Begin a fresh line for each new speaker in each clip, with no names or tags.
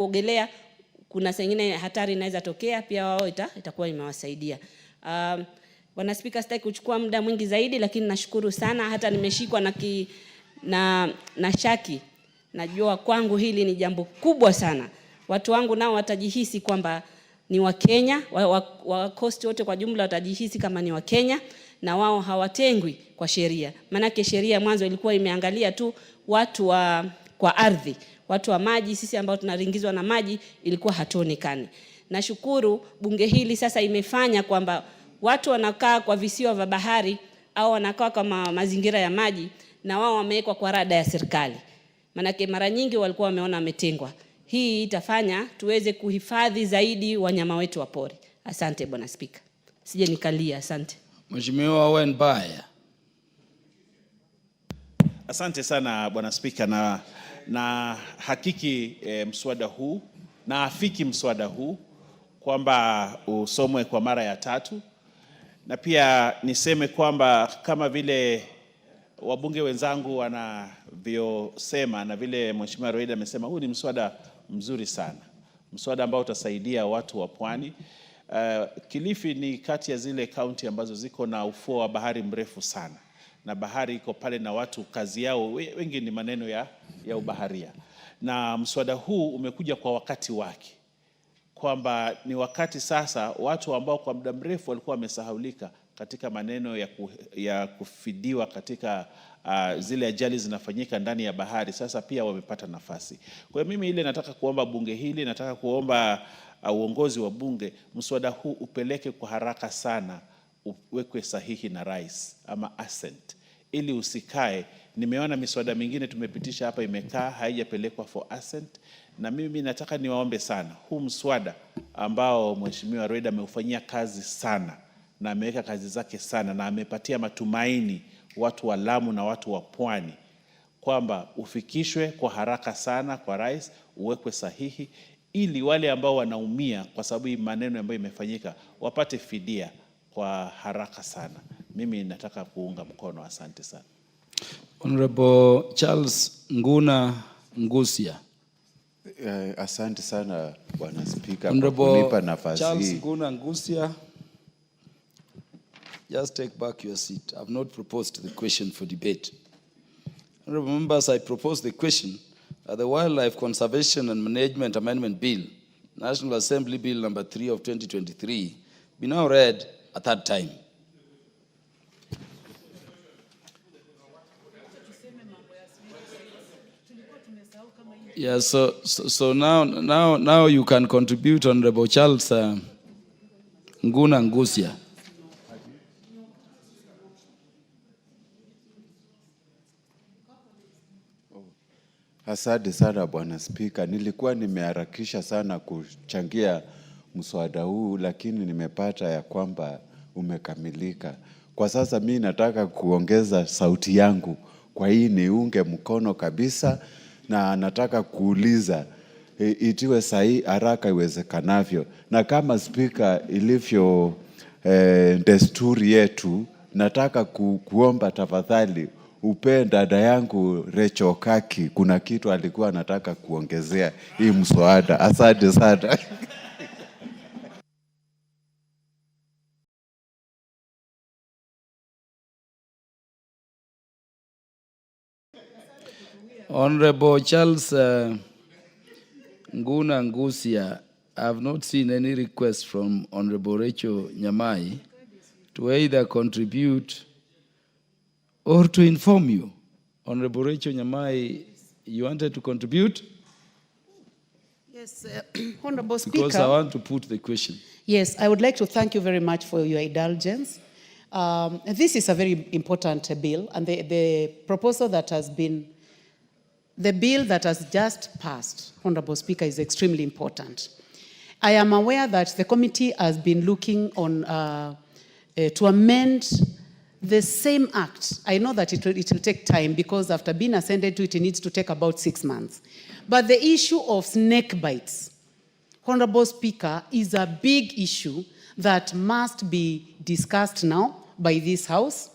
kuogelea, kuna sengine hatari inaweza tokea, pia wao itakuwa imewasaidia. Bwana Spika, sitaki kuchukua muda mwingi zaidi, lakini nashukuru sana. Hata nimeshikwa na shaki. Najua kwangu hili ni jambo kubwa sana. Watu wangu nao watajihisi kwamba ni Wakenya, Coast wote kwa jumla watajihisi kama ni Wakenya, na wao hawatengwi kwa sheria. Manake sheria mwanzo ilikuwa imeangalia tu watu kwa ardhi, watu wa maji, sisi ambao tunaringizwa na maji ilikuwa hatuonekani. Nashukuru bunge hili sasa imefanya kwamba watu wanakaa kwa visiwa vya bahari au wanakaa kwa mazingira ya maji, na wao wamewekwa kwa rada ya serikali. Manake mara nyingi walikuwa wameona wametengwa. Hii itafanya tuweze kuhifadhi zaidi wanyama wetu wa pori. Asante Bwana Spika. Sije nikalia, asante.
Mheshimiwa Owen Baya.
Asante sana Bwana Spika, na hakiki mswada huu na afiki mswada huu kwamba usomwe kwa mara ya 3, na pia niseme kwamba kama vile wabunge wenzangu wanavyosema na vile Mheshimiwa Roida amesema, huu ni mswada mzuri sana, mswada ambao utasaidia watu wa pwani. Kilifi ni kati ya zile kaunti ambazo ziko na ufuo wa bahari mrefu sana, na bahari iko pale na watu kazi yao wengi ni maneno ya ubaharia, na mswada huu umekuja kwa wakati wake, kwamba ni wakati sasa watu ambao kwa muda mrefu walikuwa wamesahaulika katika maneno ya kufidiwa katika zile ajali zinafanyika ndani ya bahari, sasa pia wamepata nafasi. Kwa hiyo mimi ile nataka kuomba bunge hili, nataka kuomba uongozi wa bunge, mswada huu upeleke kwa haraka sana, uwekwe sahihi na rais ama assent, ili usikae. Nimeona miswada mingine tumepitisha hapa imekaa haijapelekwa for assent, na mimi nataka niwaombe sana, huu mswada ambao Mheshimiwa Roida ameufanyia kazi sana na ameweka kazi zake sana na amepatia matumaini watu wa Lamu na watu wa pwani, kwamba ufikishwe kwa haraka sana kwa rais, uwekwe sahihi, ili wale ambao wanaumia kwa sababu hii maneno ambayo imefanyika wapate fidia kwa haraka sana. Mimi nataka kuunga mkono. Asante sana.
Honorable Charles Nguna Ngusia.
Asante sana Bwana Spika kwa kunipa nafasi hii.
Charles Nguna Ngusia, just take back your seat. I've not proposed the question for debate. Honorable members, I propose the question that the Wildlife Conservation and Management Amendment Bill, National Assembly Bill number 3 of 2023, be now read a third time. Yeah, so now you can contribute, Honorable Charles Nguna Ngusia.
Asante sana Bwana Spika. Nilikuwa nimeharakisha sana kuchangia mswada huu, lakini nimepata ya kwamba umekamilika. Kwa sasa mimi nataka kuongeza sauti yangu kwa hii niunge mkono kabisa, na nataka kuuliza itiwe sahihi haraka iwezekanavyo. Na kama Spika ilivyo desturi yetu, nataka kuomba tafadhali upe dada yangu Recho Kaki, kuna kitu alikuwa anataka kuongezea hii mswada. Asante sana.
Honorable Charles Nguna Ngusia, I have not seen any request from Honorable Rachel Nyamai to either contribute or to inform you. Honorable Rachel Nyamai, you wanted to contribute?
Yes, Honorable Speaker.
Because I want to put the question.
Yes, I would like to thank you very much for your indulgence. This is a very important bill, and the proposal that has been, the bill that has just passed, Honorable Speaker, is extremely important. I am aware that the committee has been looking on to amend the same act. I know that it will take time, because after being ascended to it, it needs to take about 6 months. But the issue of snake bites, Honorable Speaker, is a big issue that must be discussed now by this House.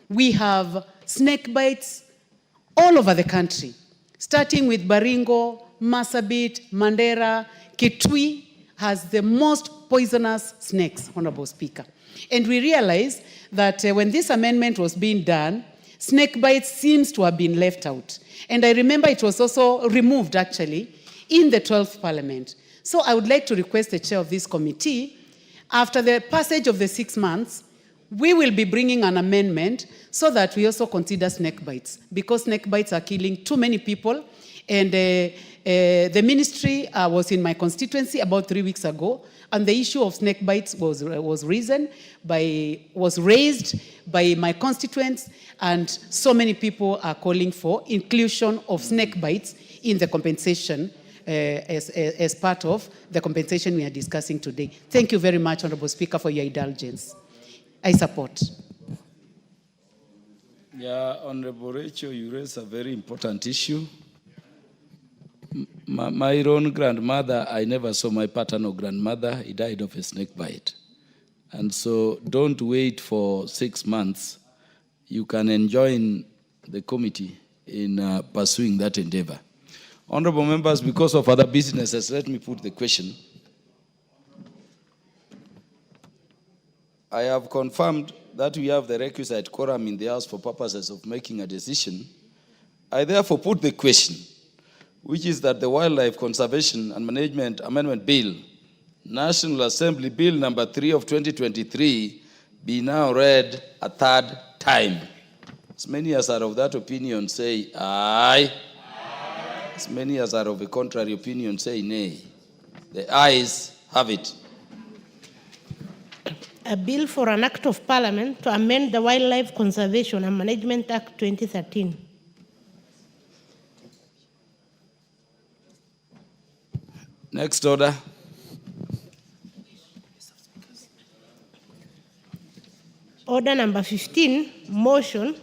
We have snake bites all over the country, starting with Baringo, Marsabit, Mandera, Kitui has the most poisonous snakes, Honorable Speaker. And we realize that when this amendment was being done, snake bites seems to have been left out. And I remember it was also removed, actually, in the 12th Parliament. So I would like to request the chair of this committee, after the passage of the 6 months, we will be bringing an amendment so that we also consider snake bites, because snake bites are killing too many people. And the ministry was in my constituency about 3 weeks ago, and the issue of snake bites was raised by my constituents, and so many people are calling for inclusion of snake bites in the compensation as part of the compensation we are discussing today. Thank you very much, Honorable Speaker, for your indulgence. I support.
Yeah, Honorable Rachel, you raise a very important issue. My own grandmother, I never saw my paternal grandmother. He died of a snake bite. And so don't wait for 6 months. You can join the committee in pursuing that endeavor. Honorable members, because of other businesses, let me put the question. I have confirmed that we have the requisite quorum in the House for purposes of making a decision. I therefore put the question, which is that the Wildlife Conservation and Management Amendment Bill, National Assembly Bill number 3 of 2023, be now read a third time. As many as are of that opinion say aye. Aye. As many as are of a contrary opinion say nay. The ayes have it.
A bill for an act of parliament to amend the Wildlife Conservation and Management Act 2013.
Next order.
Order number 15, motion,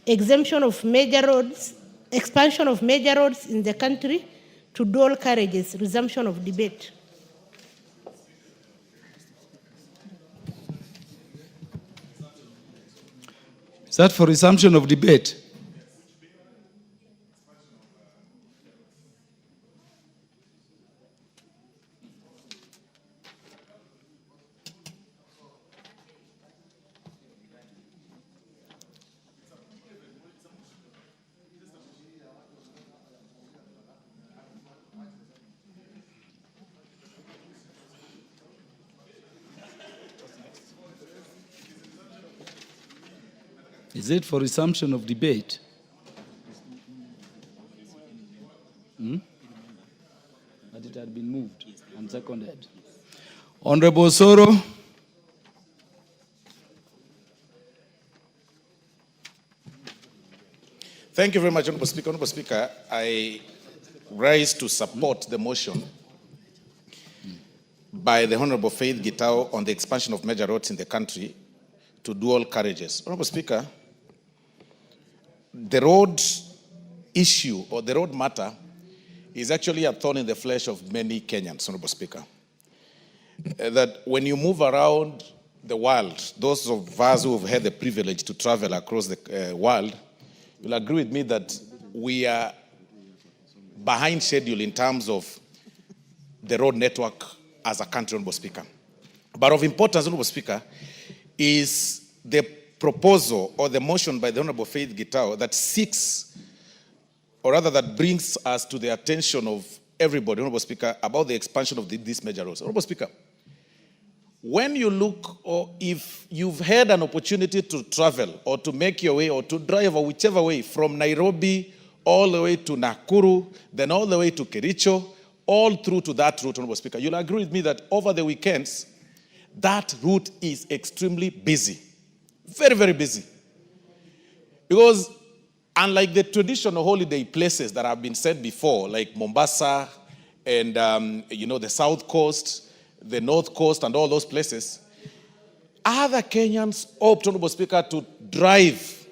exemption of major roads, expansion of major roads in the country to dual carriages, resumption of debate.
Is that for resumption of debate? Is it for resumption of debate? But it had been moved and seconded. Honorable Soro.
Thank you very much, Honorable Speaker. Honorable Speaker, I rise to support the motion by the Honorable Faith Gitao on the expansion of major roads in the country to dual carriages. Honorable Speaker, the road issue or the road matter is actually a thorn in the flesh of many Kenyans, Honorable Speaker. That when you move around the world, those of us who have had the privilege to travel across the world, you'll agree with me that we are behind schedule in terms of the road network as a country, Honorable Speaker. But of importance, Honorable Speaker, is the proposal or the motion by the Honorable Faith Gitao that seeks, or rather that brings us to the attention of everybody, Honorable Speaker, about the expansion of these major roads. Honorable Speaker, when you look, or if you've had an opportunity to travel or to make your way or to drive or whichever way from Nairobi all the way to Nakuru, then all the way to Kericho, all through to that route, Honorable Speaker, you'll agree with me that over the weekends, that route is extremely busy. Very, very busy. Because unlike the traditional holiday places that have been said before, like Mombasa and, the South Coast, the North Coast and all those places, other Kenyans opt, Honorable Speaker, to drive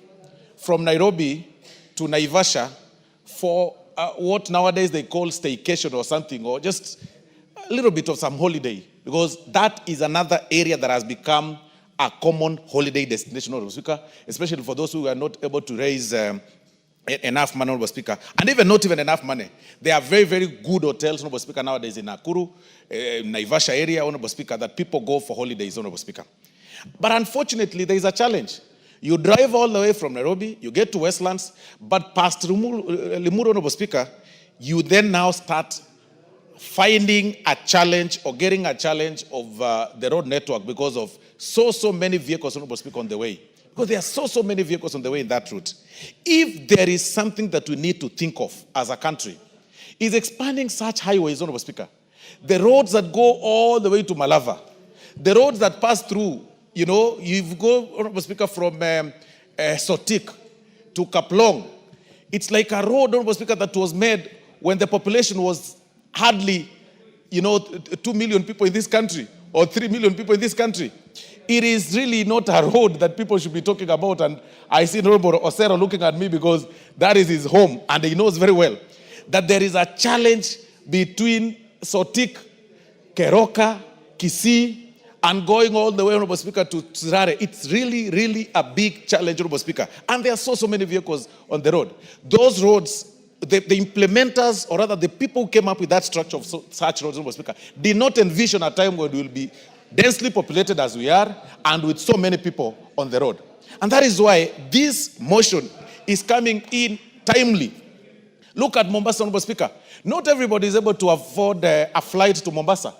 from Nairobi to Naivasha for what nowadays they call staycation or something, or just a little bit of some holiday, because that is another area that has become a common holiday destination, especially for those who are not able to raise enough money, Honorable Speaker, and even not even enough money. There are very, very good hotels, Honorable Speaker, nowadays in Nakuru, Naivasha area, Honorable Speaker, that people go for holidays, Honorable Speaker. But unfortunately, there is a challenge. You drive all the way from Nairobi, you get to Westlands, but past Limuru, Honorable Speaker, you then now start finding a challenge or getting a challenge of the road network because of so many vehicles, Honorable Speaker, on the way. Because there are so many vehicles on the way in that route. If there is something that we need to think of as a country, is expanding such highways, Honorable Speaker. The roads that go all the way to Malava, the roads that pass through, you go, Honorable Speaker, from Sotik to Kaplong. It's like a road, Honorable Speaker, that was made when the population was hardly, 2 million people in this country or 3 million people in this country. It is really not a road that people should be talking about. And I see Honorable Osero looking at me because that is his home. And he knows very well that there is a challenge between Sotik, Keroka, Kisii, and going all the way, Honorable Speaker, to Sirare. It's really, really a big challenge, Honorable Speaker. And there are so many vehicles on the road. Those roads, the implementers, or rather the people who came up with that structure of such roads, Honorable Speaker, did not envision a time when we will be densely populated as we are, and with so many people on the road. And that is why this motion is coming in timely. Look at Mombasa, Honorable Speaker. Not everybody is able to afford a flight to Mombasa.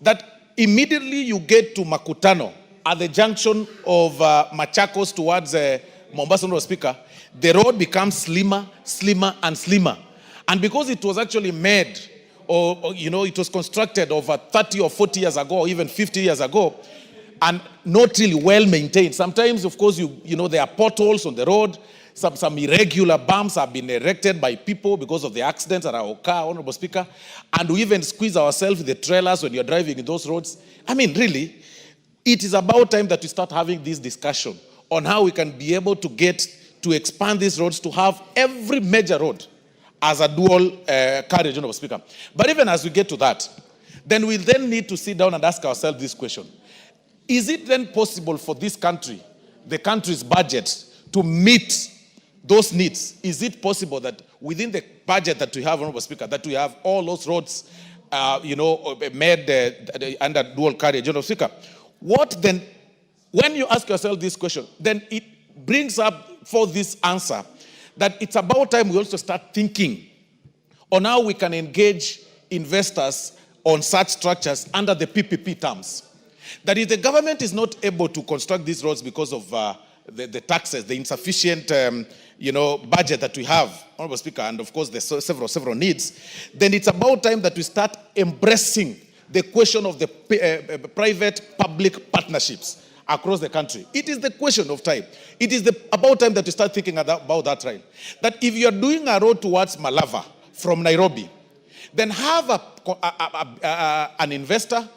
That immediately you get to Makutano, at the junction of Machakos towards Mombasa, Honorable Speaker, the road becomes slimmer, and slimmer. And because it was actually made, it was constructed over 30 or 40 years ago, or even 50 years ago, and not really well maintained. Sometimes, of course, there are potholes on the road. Some irregular bumps have been erected by people because of the accidents that are occur, Honorable Speaker. And we even squeeze ourselves in the trailers when you're driving in those roads. I mean, really, it is about time that we start having this discussion on how we can be able to expand these roads to have every major road as a dual carriage, Honorable Speaker. But even as we get to that, then we then need to sit down and ask ourselves this question. Is it then possible for this country, the country's budget, to meet those needs? Is it possible that within the budget that we have, Honorable Speaker, that we have all those roads, made under dual carriage, Honorable Speaker? What then, when you ask yourself this question, then it brings up for this answer that it's about time we also start thinking on how we can engage investors on such structures under the PPP terms. That if the government is not able to construct these roads because of the taxes, the insufficient budget that we have, Honorable Speaker, and of course there's several needs, then it's about time that we start embracing the question of the private-public partnerships across the country. It is the question of time. It is about time that you start thinking about that, right? That if you're doing a road towards Malava from Nairobi, then have an investor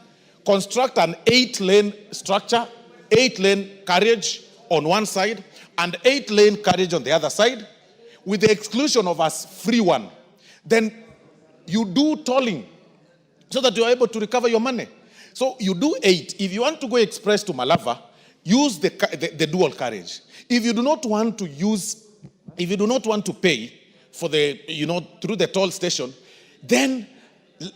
construct an 8-lane structure, 8-lane carriage on one side, and 8-lane carriage on the other side, with the exclusion of a free one. Then you do tolling so that you are able to recover your money. So you do 8. If you want to go express to Malava, use the dual carriage. If you do not want to pay for through the toll station, then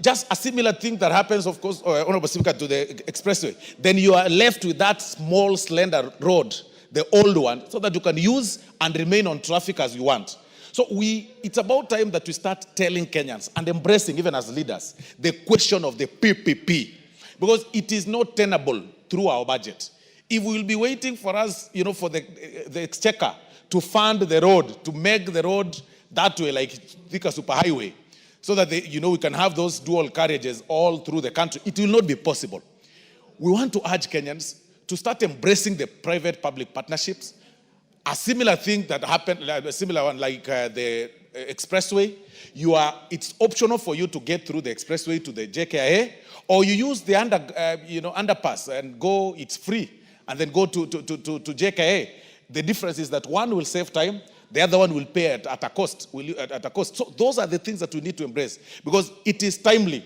just a similar thing that happens, of course, Honorable Speaker, to the expressway. Then you are left with that small, slender road, the old one, so that you can use and remain on traffic as you want. So it's about time that we start telling Kenyans and embracing, even as leaders, the question of the PPP. Because it is not tenable through our budget. If we will be waiting for us, for the exchequer to fund the road, to make the road that way, like Thika Superhighway, so that we can have those dual carriages all through the country, it will not be possible. We want to urge Kenyans to start embracing the private-public partnerships. A similar thing that happened, a similar one like the expressway, it's optional for you to get through the expressway to the JKIA, or you use the underpass and go, it's free, and then go to JKIA. The difference is that one will save time, the other one will pay at a cost. So those are the things that we need to embrace, because it is timely.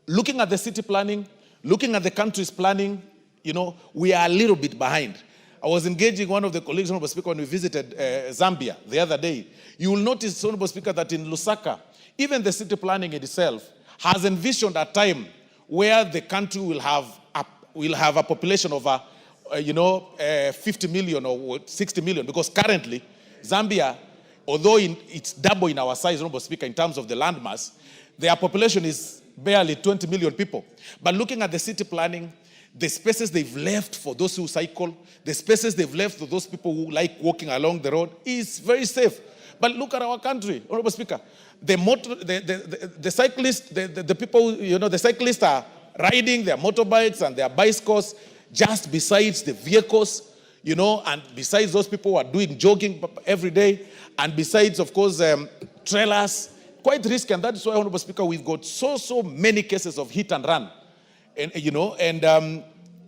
Looking at the city planning, looking at the country's planning, we are a little bit behind. I was engaging one of the colleagues, Honorable Speaker, when we visited Zambia the other day. You will notice, Honorable Speaker, that in Lusaka, even the city planning itself has envisioned a time where the country will have a population of 50 million or 60 million, because currently Zambia, although it's double in our size, Honorable Speaker, in terms of the landmass, their population is barely 20 million people. But looking at the city planning, the spaces they've left for those who cycle, the spaces they've left for those people who like walking along the road is very safe. But look at our country, Honorable Speaker. The cyclists, the people, the cyclists are riding their motorbikes and their bicycles just besides the vehicles, and besides those people who are doing jogging every day, and besides, of course, trailers, quite risky. And that is why, Honorable Speaker, we've got so many cases of hit and run. And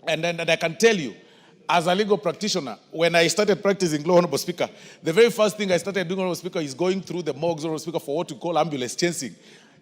I can tell you, as a legal practitioner, when I started practicing law, Honorable Speaker, the very first thing I started doing, Honorable Speaker, is going through the morgues, Honorable Speaker, for what we call ambulance chasing.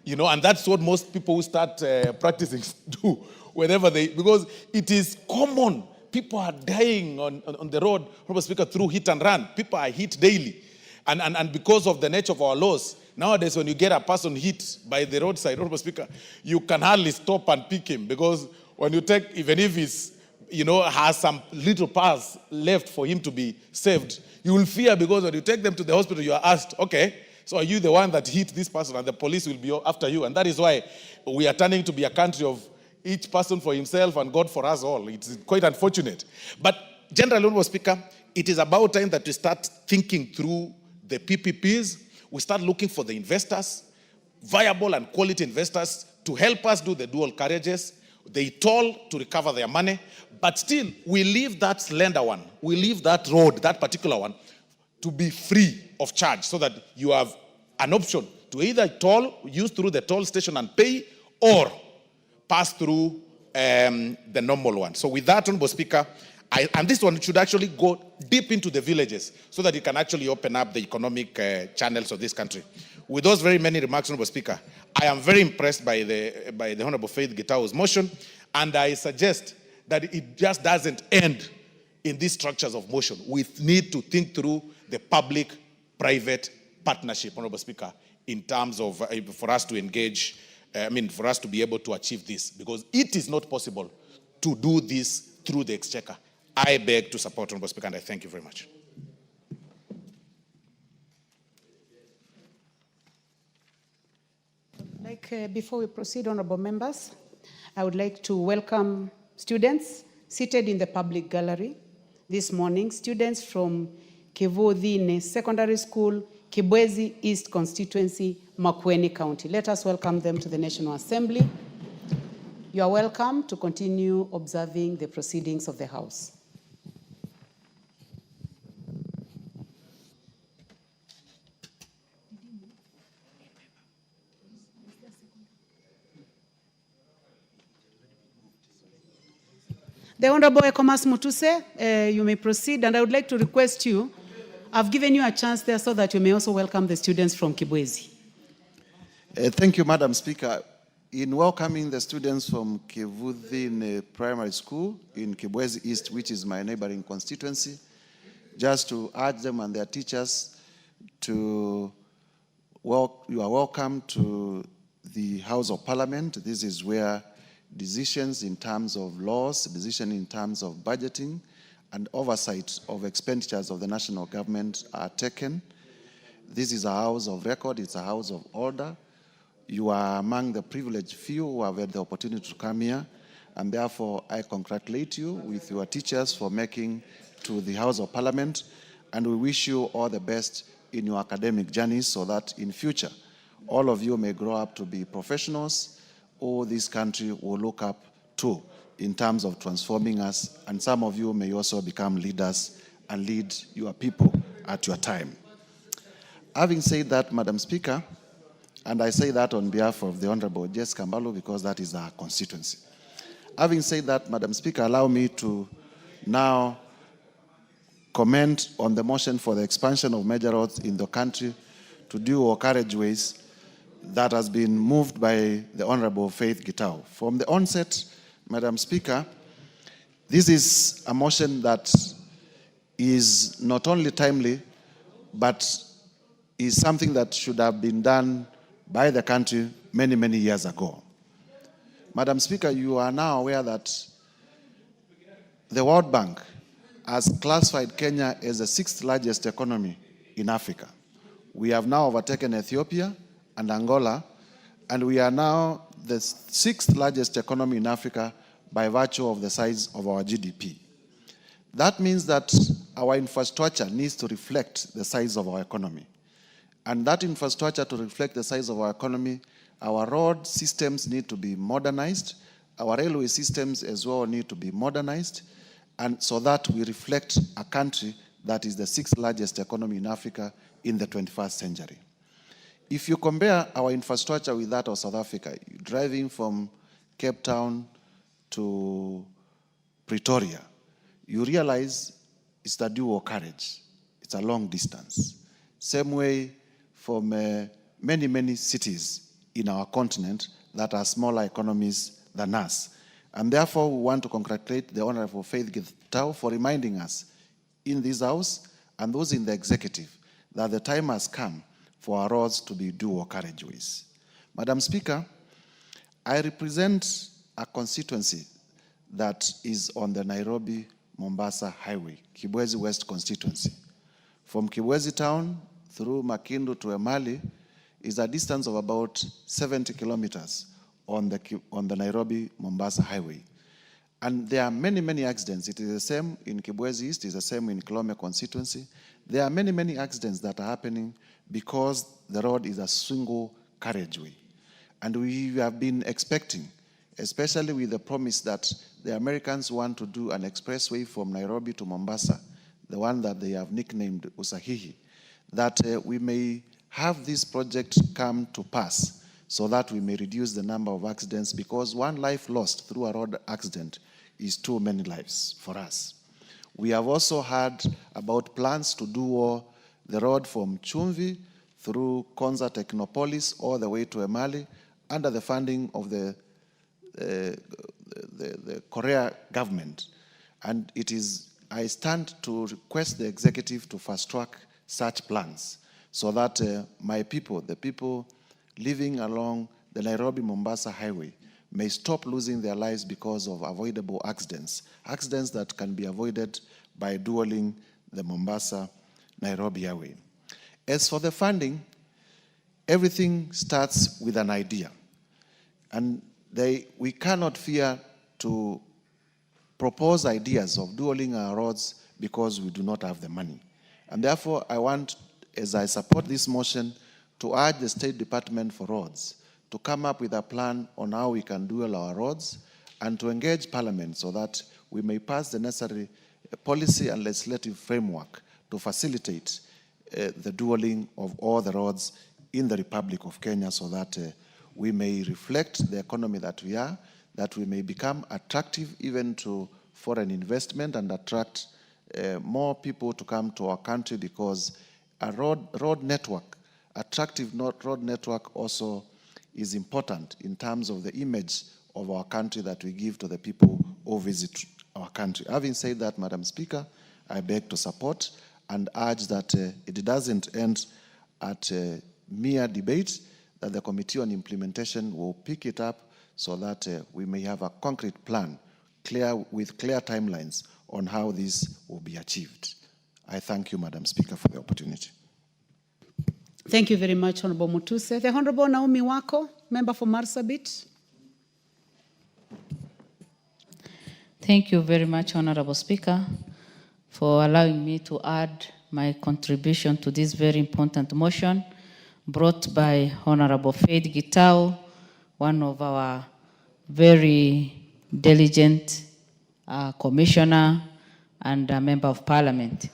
And that's what most people who start practicing do whenever because it is common. People are dying on the road, Honorable Speaker, through hit and run. People are hit daily. And because of the nature of our laws, nowadays when you get a person hit by the roadside, Honorable Speaker, you can hardly stop and pick him, because when you take, even if he's, has some little pass left for him to be saved, you will fear, because when you take them to the hospital, you are asked, okay, so are you the one that hit this person? And the police will be after you. And that is why we are turning to be a country of each person for himself and God for us all. It's quite unfortunate. But General Honorable Speaker, it is about time that we start thinking through the PPPs. We start looking for the investors, viable and quality investors, to help us do the dual carriages. They toll to recover their money, but still we leave that slender one, we leave that road, that particular one, to be free of charge, so that you have an option to either toll, use through the toll station and pay, or pass through the normal one. So with that, Honorable Speaker, and this one should actually go deep into the villages, so that it can actually open up the economic channels of this country. With those very many remarks, Honorable Speaker, I am very impressed by the Honorable Faith Gitau's motion, and I suggest that it just doesn't end in these structures of motion. We need to think through the public-private partnership, Honorable Speaker, in terms of, for us to engage, for us to be able to achieve this, because it is not possible to do this through the exchequer. I beg to support, Honorable Speaker, and I thank you very much.
Before we proceed, honorable members, I would like to welcome students seated in the public gallery this morning, students from Kivuthine Secondary School, Kibwezi East Constituency, Makueni County. Let us welcome them to the National Assembly. You are welcome to continue observing the proceedings of the House. The Honorable Ekomas Mutuse, you may proceed, and I would like to request you, I've given you a chance there so that you may also welcome the students from Kibwezi.
Thank you, Madam Speaker. In welcoming the students from Kivuthine Primary School in Kibwezi East, which is my neighboring constituency, just to urge them and their teachers to, you are welcome to the House of Parliament. This is where decisions in terms of laws, decisions in terms of budgeting, and oversight of expenditures of the national government are taken. This is a house of record, it's a house of order. You are among the privileged few who have had the opportunity to come here, and therefore I congratulate you with your teachers for making to the House of Parliament, and we wish you all the best in your academic journeys, so that in future all of you may grow up to be professionals who this country will look up to in terms of transforming us, and some of you may also become leaders and lead your people at your time. Having said that, Madam Speaker, and I say that on behalf of the Honorable Jess Kambalu, because that is our constituency. Having said that, Madam Speaker, allow me to now comment on the motion for the expansion of major roads in the country to dual carriageways that has been moved by the Honorable Faith Gitau. From the onset, Madam Speaker, this is a motion that is not only timely, but is something that should have been done by the country many, many years ago. Madam Speaker, you are now aware that the World Bank has classified Kenya as the 6th largest economy in Africa. We have now overtaken Ethiopia and Angola, and we are now the 6th largest economy in Africa by virtue of the size of our GDP. That means that our infrastructure needs to reflect the size of our economy. And that infrastructure to reflect the size of our economy, our road systems need to be modernized, our railway systems as well need to be modernized, and so that we reflect a country that is the 6th largest economy in Africa in the 21st century. If you compare our infrastructure with that of South Africa, driving from Cape Town to Pretoria, you realize it's the dual carriage. It's a long distance. Same way from many, many cities in our continent that are smaller economies than us. And therefore, we want to congratulate the Honorable Faith Gitau for reminding us in this House and those in the executive that the time has come for our roads to be dual carriageways. Madam Speaker, I represent a constituency that is on the Nairobi-Mombasa Highway, Kibwezi West constituency. From Kibwezi town through Makindu to Emali is a distance of about 70 kilometers on the Nairobi-Mombasa Highway. And there are many, many accidents. It is the same in Kibwezi East, it is the same in Kilome constituency. There are many, many accidents that are happening because the road is a single carriageway. And we have been expecting, especially with the promise that the Americans want to do an expressway from Nairobi to Mombasa, the one that they have nicknamed Usahihi, that we may have this project come to pass so that we may reduce the number of accidents, because one life lost through a road accident is too many lives for us. We have also heard about plans to do the road from Chumvi through Konza Technopolis all the way to Emali under the funding of the Korea government. And I stand to request the executive to fast track such plans so that my people, the people living along the Nairobi-Mombasa Highway, may stop losing their lives because of avoidable accidents that can be avoided by dualing the Mombasa-Nairobi Highway. As for the funding, everything starts with an idea. And we cannot fear to propose ideas of dualing our roads because we do not have the money. And therefore, I want, as I support this motion, to urge the State Department for Roads to come up with a plan on how we can dual our roads and to engage Parliament so that we may pass the necessary policy and legislative framework to facilitate the dualing of all the roads in the Republic of Kenya so that we may reflect the economy that we are, that we may become attractive even to foreign investment and attract more people to come to our country, because a road network, attractive road network also is important in terms of the image of our country that we give to the people who visit our country. Having said that, Madam Speaker, I beg to support and urge that it doesn't end at mere debate, that the Committee on Implementation will pick it up so that we may have a concrete plan with clear timelines on how this will be achieved. I thank you, Madam Speaker, for the opportunity.
Thank you very much, Honorable Mutuse. The Honorable Naomi Wako, member for Marsabit.
Thank you very much, Honorable Speaker, for allowing me to add my contribution to this very important motion brought by Honorable Faith Gitau, one of our very diligent commissioner and a member of Parliament.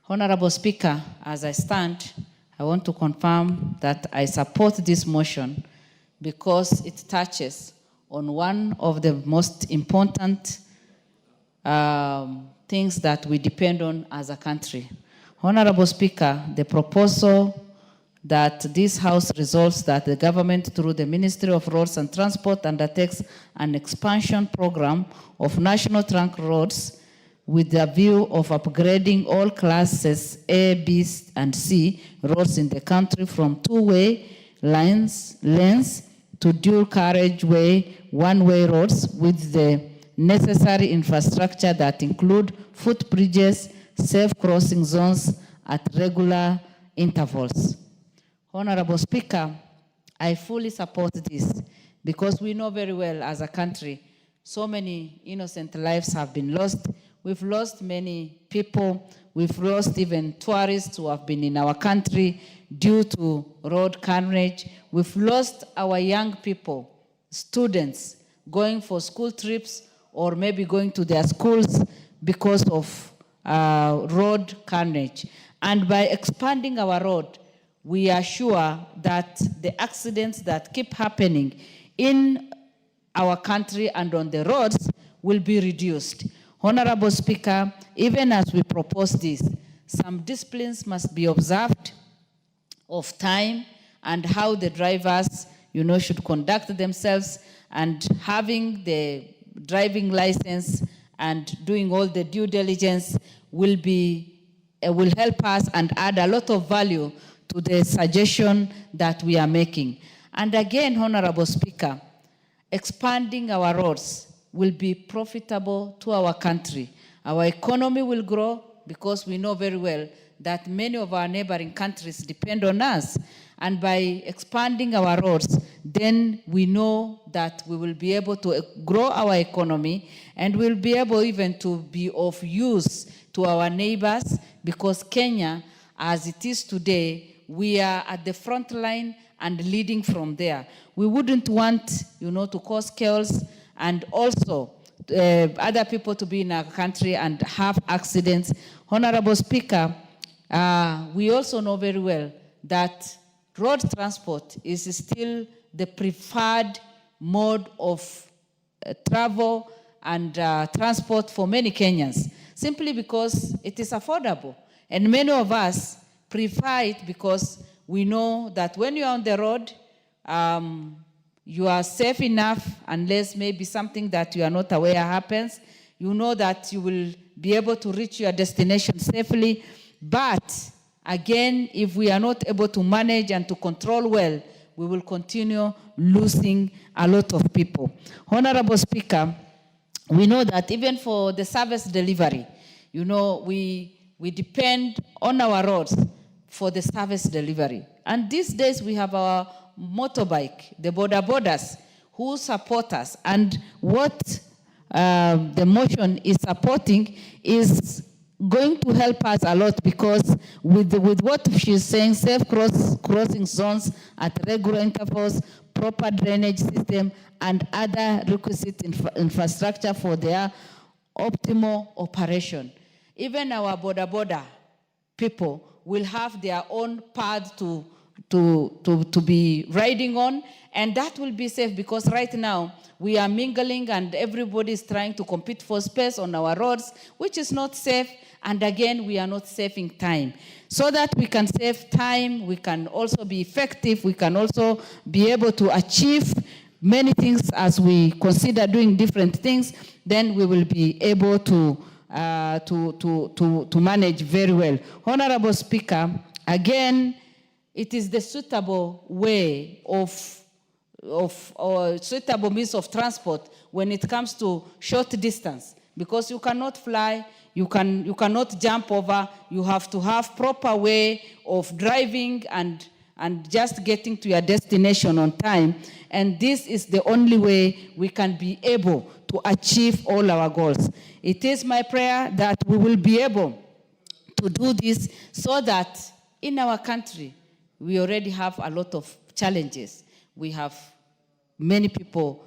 Honorable Speaker, as I stand, I want to confirm that I support this motion because it touches on one of the most important things that we depend on as a country. Honorable Speaker, the proposal that this House resolves that the government, through the Ministry of Roads and Transport, undertakes an expansion program of national trunk roads with the view of upgrading all classes A, B, and C roads in the country from two-way lanes to dual carriageway, one-way roads with the necessary infrastructure that include footbridges, safe crossing zones at regular intervals. Honorable Speaker, I fully support this because we know very well as a country, so many innocent lives have been lost. We've lost many people. We've lost even tourists who have been in our country due to road carnage. We've lost our young people, students, going for school trips or maybe going to their schools because of road carnage. And by expanding our road, we are sure that the accidents that keep happening in our country and on the roads will be reduced. Honorable Speaker, even as we propose this, some disciplines must be observed of time and how the drivers, should conduct themselves, and having the driving license and doing all the due diligence will help us and add a lot of value to the suggestion that we are making. And again, Honorable Speaker, expanding our roads will be profitable to our country. Our economy will grow because we know very well that many of our neighboring countries depend on us. And by expanding our roads, then we know that we will be able to grow our economy and we'll be able even to be of use to our neighbors, because Kenya, as it is today, we are at the front line and leading from there. We wouldn't want, to cause chaos and also other people to be in our country and have accidents. Honorable Speaker, we also know very well that road transport is still the preferred mode of travel and transport for many Kenyans, simply because it is affordable. And many of us prefer it because we know that when you're on the road, you are safe enough unless maybe something that you are not aware happens. You know that you will be able to reach your destination safely. But again, if we are not able to manage and to control well, we will continue losing a lot of people. Honorable Speaker, we know that even for the service delivery, we depend on our roads for the service delivery. And these days we have our motorbike, the border borders, who support us. And what the motion is supporting is going to help us a lot, because with what she's saying, safe crossing zones at regular intervals, proper drainage system, and other requisite infrastructure for their optimal operation. Even our border people will have their own path to be riding on, and that will be safe, because right now we are mingling and everybody is trying to compete for space on our roads, which is not safe. And again, we are not saving time. So that we can save time, we can also be effective, we can also be able to achieve many things as we consider doing different things, then we will be able to manage very well. Honorable Speaker, again, it is the suitable way or suitable means of transport when it comes to short distance, because you cannot fly, you cannot jump over, you have to have proper way of driving and just getting to your destination on time. And this is the only way we can be able to achieve all our goals. It is my prayer that we will be able to do this, so that in our country, we already have a lot of challenges. We have many people,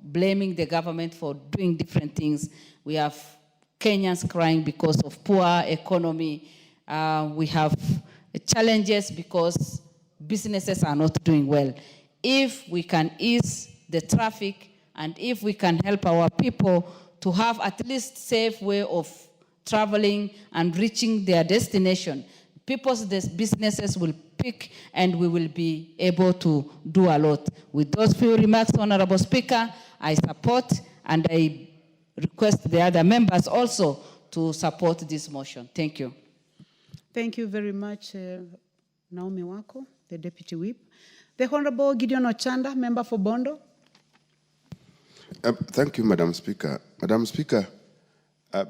blaming the government for doing different things. We have Kenyans crying because of poor economy. We have challenges because businesses are not doing well. If we can ease the traffic and if we can help our people to have at least safe way of traveling and reaching their destination, people's businesses will pick and we will be able to do a lot. With those few remarks, Honorable Speaker, I support and I request the other members also to support this motion. Thank you.
Thank you very much, Naomi Wako, the Deputy Whip. The Honorable Gideon Ochanda, member for Bondo.
Thank you, Madam Speaker. Madam Speaker,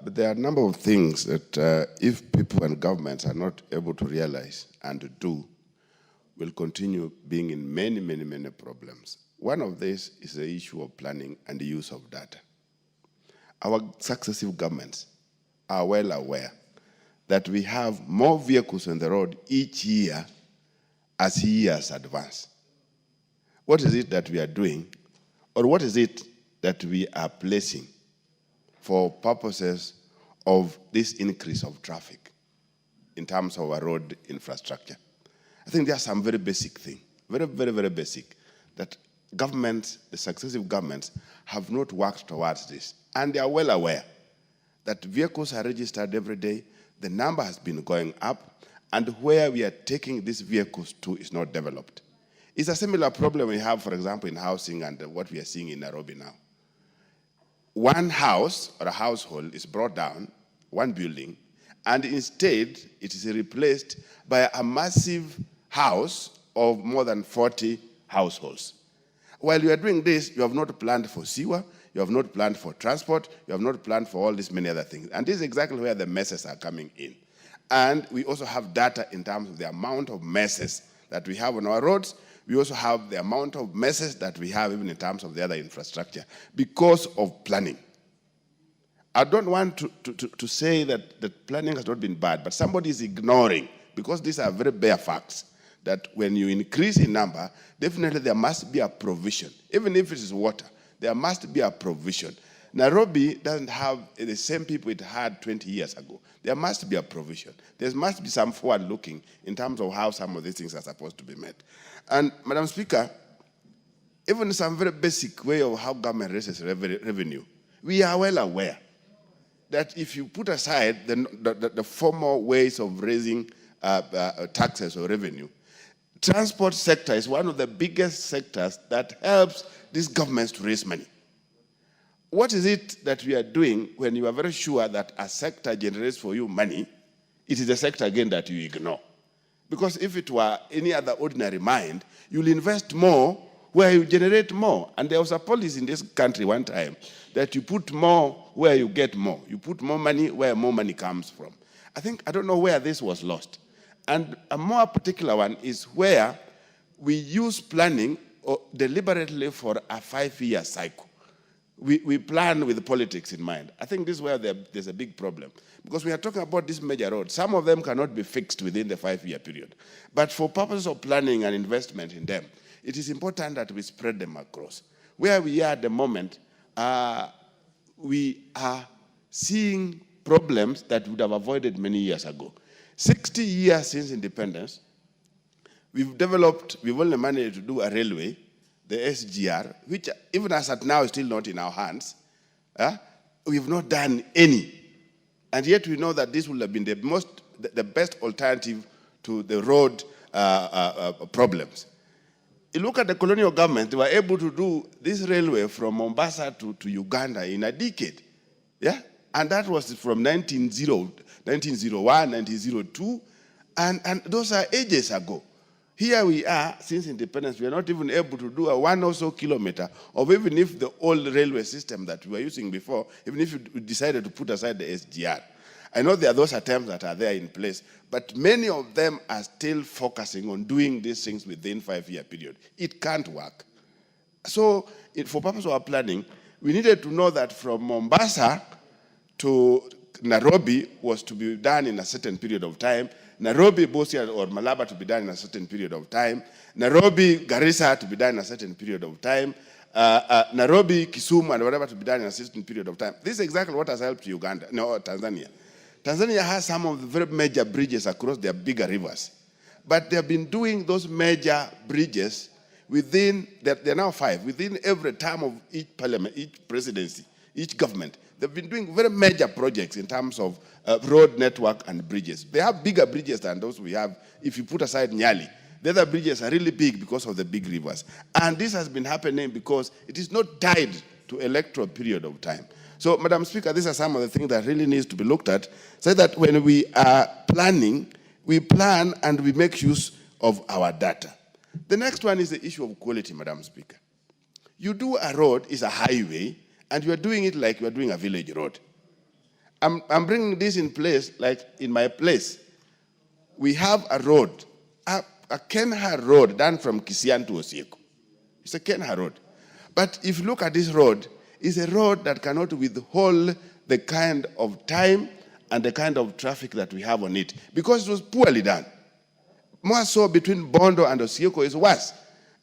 there are a number of things that if people and governments are not able to realize and to do, will continue being in many, many, many problems. One of these is the issue of planning and the use of data. Our successive governments are well aware that we have more vehicles on the road each year as years advance. What is it that we are doing, or what is it that we are placing for purposes of this increase of traffic in terms of our road infrastructure? I think there are some very basic things, very, very, very basic, that governments, the successive governments, have not worked towards this. And they are well aware that vehicles are registered every day, the number has been going up, and where we are taking these vehicles to is not developed. It's a similar problem we have, for example, in housing and what we are seeing in Nairobi now. One house or a household is brought down, one building, and instead it is replaced by a massive house of more than 40 households. While you are doing this, you have not planned for sewer, you have not planned for transport, you have not planned for all these many other things. And this is exactly where the messes are coming in. And we also have data in terms of the amount of messes that we have on our roads. We also have the amount of messes that we have even in terms of the other infrastructure because of planning. I don't want to say that planning has not been bad, but somebody is ignoring, because these are very bare facts, that when you increase in number, definitely there must be a provision. Even if it is water, there must be a provision. Nairobi doesn't have the same people it had 20 years ago. There must be a provision. There must be some forward looking in terms of how some of these things are supposed to be met. And Madam Speaker, even some very basic way of how government raises revenue, we are well aware that if you put aside the formal ways of raising taxes or revenue, transport sector is one of the biggest sectors that helps these governments to raise money. What is it that we are doing when you are very sure that a sector generates for you money? It is a sector again that you ignore. Because if it were any other ordinary mind, you'll invest more where you generate more. And there was a policy in this country one time that you put more where you get more. You put more money where more money comes from. I don't know where this was lost. And a more particular one is where we use planning deliberately for a 5-year cycle. We plan with politics in mind. I think this is where there's a big problem. Because we are talking about these major roads. Some of them cannot be fixed within the 5-year period. But for purposes of planning and investment in them, it is important that we spread them across. Where we are at the moment, we are seeing problems that we would have avoided many years ago. 60 years since independence, we've only managed to do a railway, the SGR, which even as at now is still not in our hands. We've not done any. And yet we know that this would have been the best alternative to the road problems. You look at the colonial government, they were able to do this railway from Mombasa to Uganda in a decade. Yeah? And that was from 1901, 1902, and those are ages ago. Here we are, since independence, we are not even able to do a 1 or so kilometer of even if the old railway system that we were using before, even if we decided to put aside the SGR. I know there are those attempts that are there in place, but many of them are still focusing on doing these things within 5-year period. It can't work. So for purpose of our planning, we needed to know that from Mombasa to Nairobi was to be done in a certain period of time, Nairobi, Busia, or Malaba to be done in a certain period of time, Nairobi, Garissa to be done in a certain period of time, Nairobi, Kisumu, and whatever to be done in a certain period of time. This is exactly what has helped Tanzania. Tanzania has some of the very major bridges across their bigger rivers. But they have been doing those major bridges within, there are now 5, within every term of each parliament, each presidency, each government. They've been doing very major projects in terms of road network and bridges. They have bigger bridges than those we have. If you put aside Nyali, the other bridges are really big because of the big rivers. And this has been happening because it is not tied to electoral period of time. So, Madam Speaker, these are some of the things that really needs to be looked at, so that when we are planning, we plan and we make use of our data. The next one is the issue of quality, Madam Speaker. You do a road, is a highway, and you are doing it like you are doing a village road. I'm bringing this in place, like in my place. We have a road, a Kenha road done from Kisian to Osieko. It's a Kenha road. But if you look at this road, it's a road that cannot withhold the kind of time and the kind of traffic that we have on it, because it was poorly done. More so between Bondo and Osieko is worse.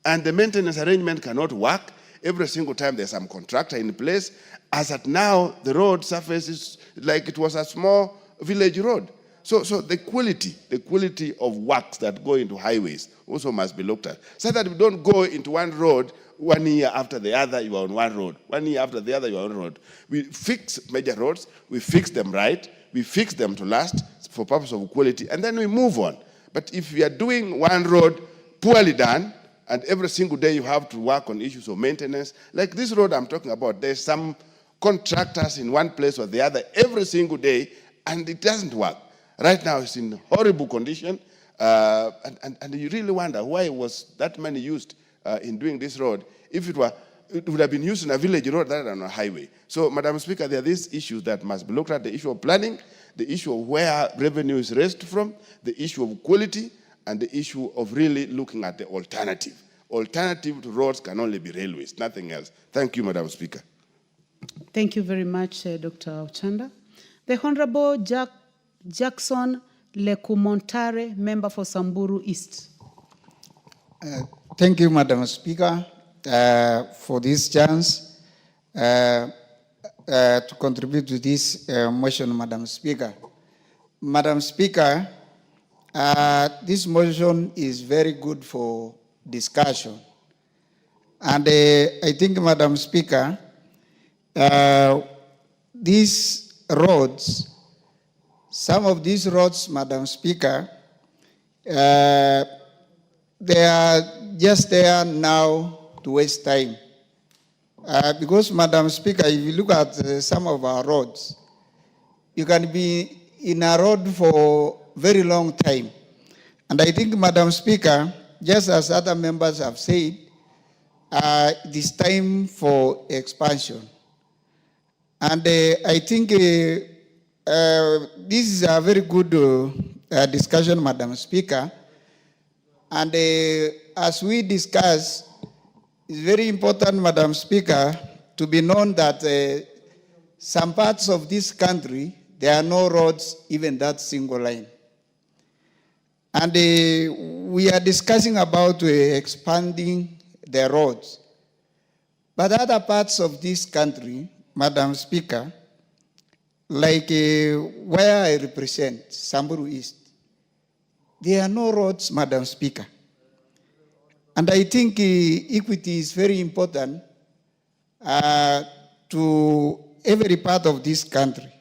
And the maintenance arrangement cannot work. Every single time there's some contractor in place. As at now, the road surface is like it was a small village road. So the quality of works that go into highways also must be looked at, so that we don't go into one road 1 year after the other, you are on one road. 1 year after the other, you are on one road. We fix major roads, we fix them right, we fix them to last for purpose of quality, and then we move on. But if we are doing one road poorly done, and every single day you have to work on issues of maintenance, like this road I'm talking about, there's some contractors in one place or the other every single day, and it doesn't work. Right now it's in horrible condition, and you really wonder why was that money used in doing this road. If it would have been used in a village road rather than a highway. So, Madam Speaker, there are these issues that must be looked at: the issue of planning, the issue of where revenue is raised from, the issue of quality, and the issue of really looking at the alternative. Alternative to roads can only be railways, nothing else. Thank you, Madam Speaker.
Thank you very much, Dr. Ochanda. The Honorable Jackson Lekumontare, member for Samburu East.
Thank you, Madam Speaker, for this chance to contribute to this motion, Madam Speaker. Madam Speaker, this motion is very good for discussion. And I think, Madam Speaker, these roads, some of these roads, Madam Speaker, they are just there now to waste time. Because, Madam Speaker, if you look at some of our roads, you can be in a road for a very long time. And I think, Madam Speaker, just as other members have said, it is time for expansion. And I think this is a very good discussion, Madam Speaker. And as we discuss, it's very important, Madam Speaker, to be known that some parts of this country, there are no roads, even that single line. And we are discussing about expanding the roads. But other parts of this country, Madam Speaker, like where I represent, Samburu East, there are no roads, Madam Speaker. And I think equity is very important to every part of this country.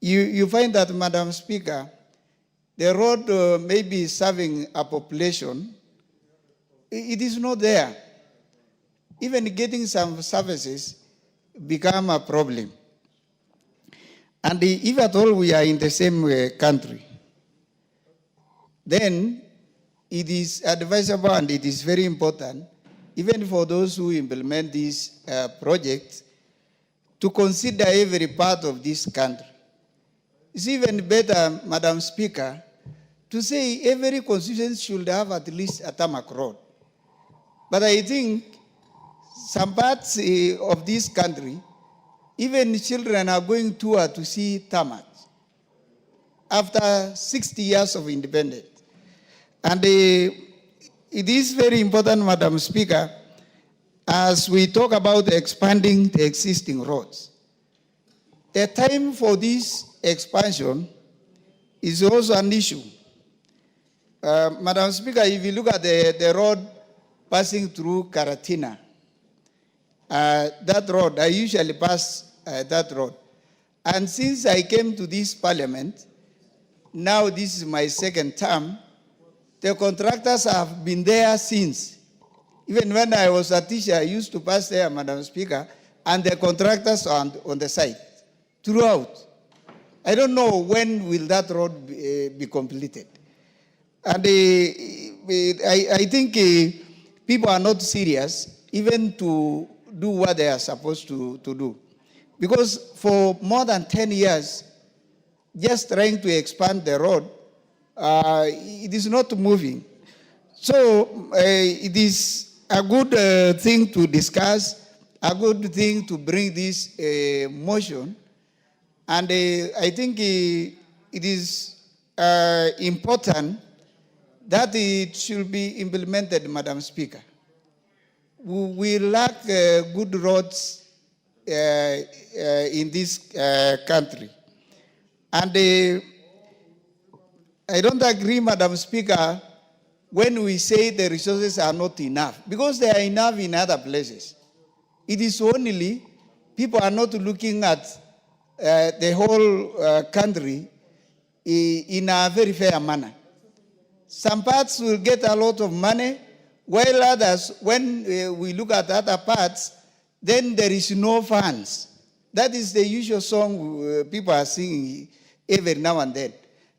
You find that, Madam Speaker, the road may be serving a population, it is not there. Even getting some services become a problem. And if at all we are in the same country, then it is advisable and it is very important, even for those who implement these projects, to consider every part of this country. It's even better, Madam Speaker, to say every constituency should have at least a tarmac road. But I think some parts of this country, even children are going to see tarmac after 60 years of independence. And it is very important, Madam Speaker, as we talk about expanding the existing roads. The time for this expansion is also an issue. Madam Speaker, if you look at the road passing through Karatina, that road, I usually pass that road. And since I came to this parliament, now this is my second term, the contractors have been there since. Even when I was a teacher, I used to pass there, Madam Speaker, and the contractors on the site throughout. I don't know when will that road be completed. And I think people are not serious even to do what they are supposed to do. Because for more than 10 years, just trying to expand the road, it is not moving. So it is a good thing to discuss, a good thing to bring this motion. And I think it is important that it should be implemented, Madam Speaker. We lack good roads in this country. And I don't agree, Madam Speaker, when we say the resources are not enough, because they are enough in other places. It is only people are not looking at the whole country in a very fair manner. Some parts will get a lot of money, while others, when we look at other parts, then there is no funds. That is the usual song people are singing every now and then.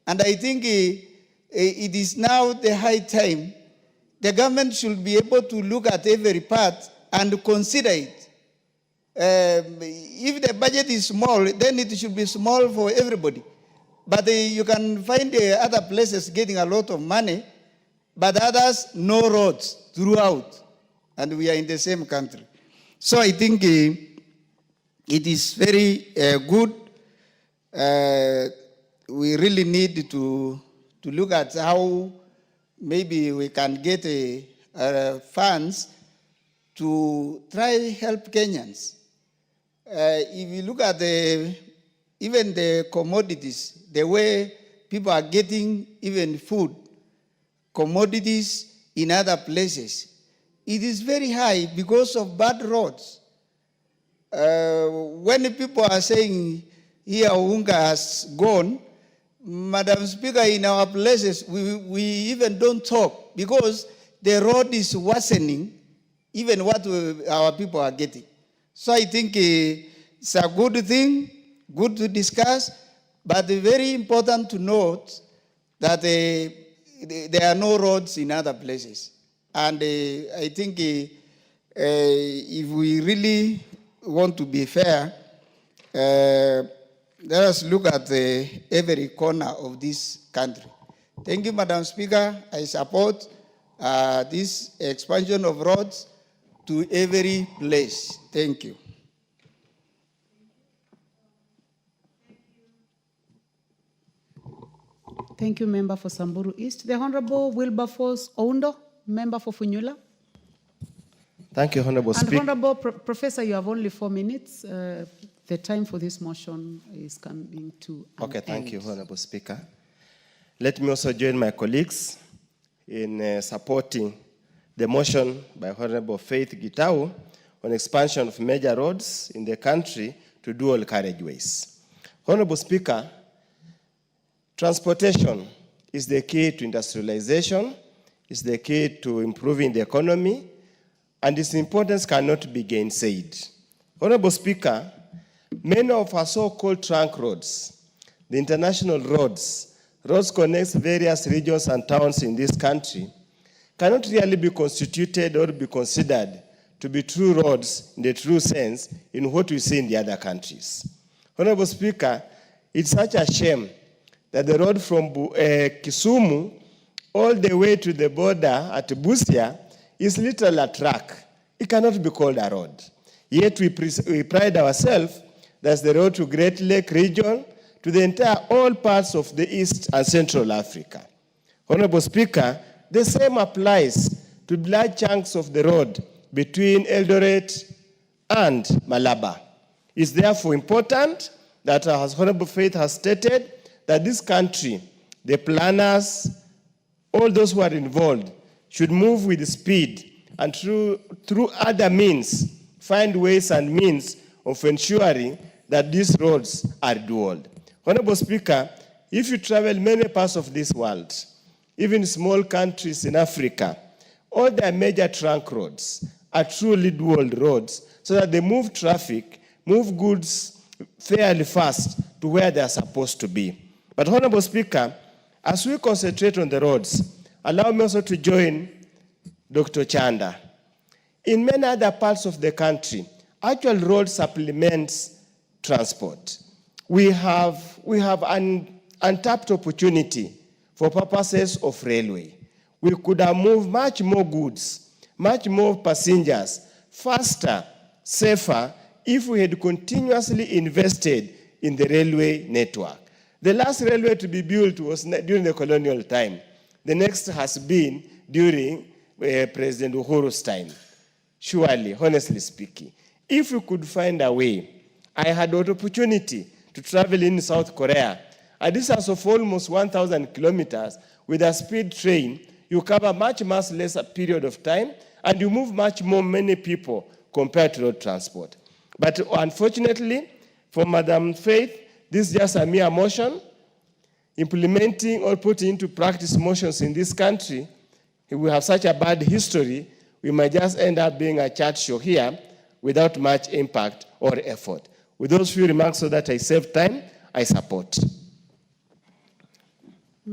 And I think it is now the high time the government should be able to look at every part and consider it. If the budget is small, then it should be small for everybody. But you can find other places getting a lot of money, but others, no roads throughout. And we are in the same country. So I think it is very good. We really need to look at how maybe we can get funds to try help Kenyans. If you look at even the commodities, the way people are getting even food, commodities in other places, it is very high because of bad roads. When people are saying here Unga has gone, Madam Speaker, in our places, we even don't talk because the road is worsening even what our people are getting. So I think it's a good thing, good to discuss, but very important to note that there are no roads in other places. And I think if we really want to be fair, let us look at every corner of this country. Thank you, Madam Speaker. I support this expansion of roads to every place. Thank you.
Thank you, Member for Samburu East. The Honorable Wilberforce Oundo, Member for Funyula.
Thank you, Honorable Speaker.
And Honorable Professor, you have only 4 minutes. The time for this motion is coming to an
Okay, thank
end.
you, Honorable Speaker. Let me also join my colleagues in supporting the motion by Honorable Faith Gitau on expansion of major roads in the country to dual carriageways. Honorable Speaker, transportation is the key to industrialization, is the key to improving the economy, and its importance cannot be gainsaid. Honorable Speaker, many of our so-called trunk roads, the international roads connect various regions and towns in this country, cannot really be constituted or be considered to be true roads in the true sense in what we see in the other countries. Honorable Speaker, it's such a shame that the road from Kisumu all the way to the border at Busia is literally a track. It cannot be called a road. Yet we pride ourselves that's the road to Great Lake region, to the entire all parts of the East and Central Africa. Honorable Speaker, the same applies to large chunks of the road between Eldoret and Malaba. It's therefore important that, as Honorable Faith has stated, that this country, the planners, all those who are involved, should move with speed and through other means, find ways and means of ensuring that these roads are dual. Honorable Speaker, if you travel many parts of this world, even small countries in Africa, all their major trunk roads are truly dual roads so that they move traffic, move goods fairly fast to where they are supposed to be. But Honorable Speaker, as we concentrate on the roads, allow me also to join Dr. Chanda. In many other parts of the country, actual road supplements transport. We have an untapped opportunity for purposes of railway. We could have moved much more goods, much more passengers, faster, safer, if we had continuously invested in the railway network. The last railway to be built was during the colonial time. The next has been during President Uhuru's time. Surely, honestly speaking, if we could find a way, I had an opportunity to travel in South Korea, a distance of almost 1,000 kilometers with a speed train. You cover much less period of time, and you move much more many people compared to road transport. But unfortunately, for Madam Faith, this is just a mere motion. Implementing or putting into practice motions in this country, if we have such a bad history, we might just end up being a chat show here without much impact or effort. With those few remarks, so that I save time, I support.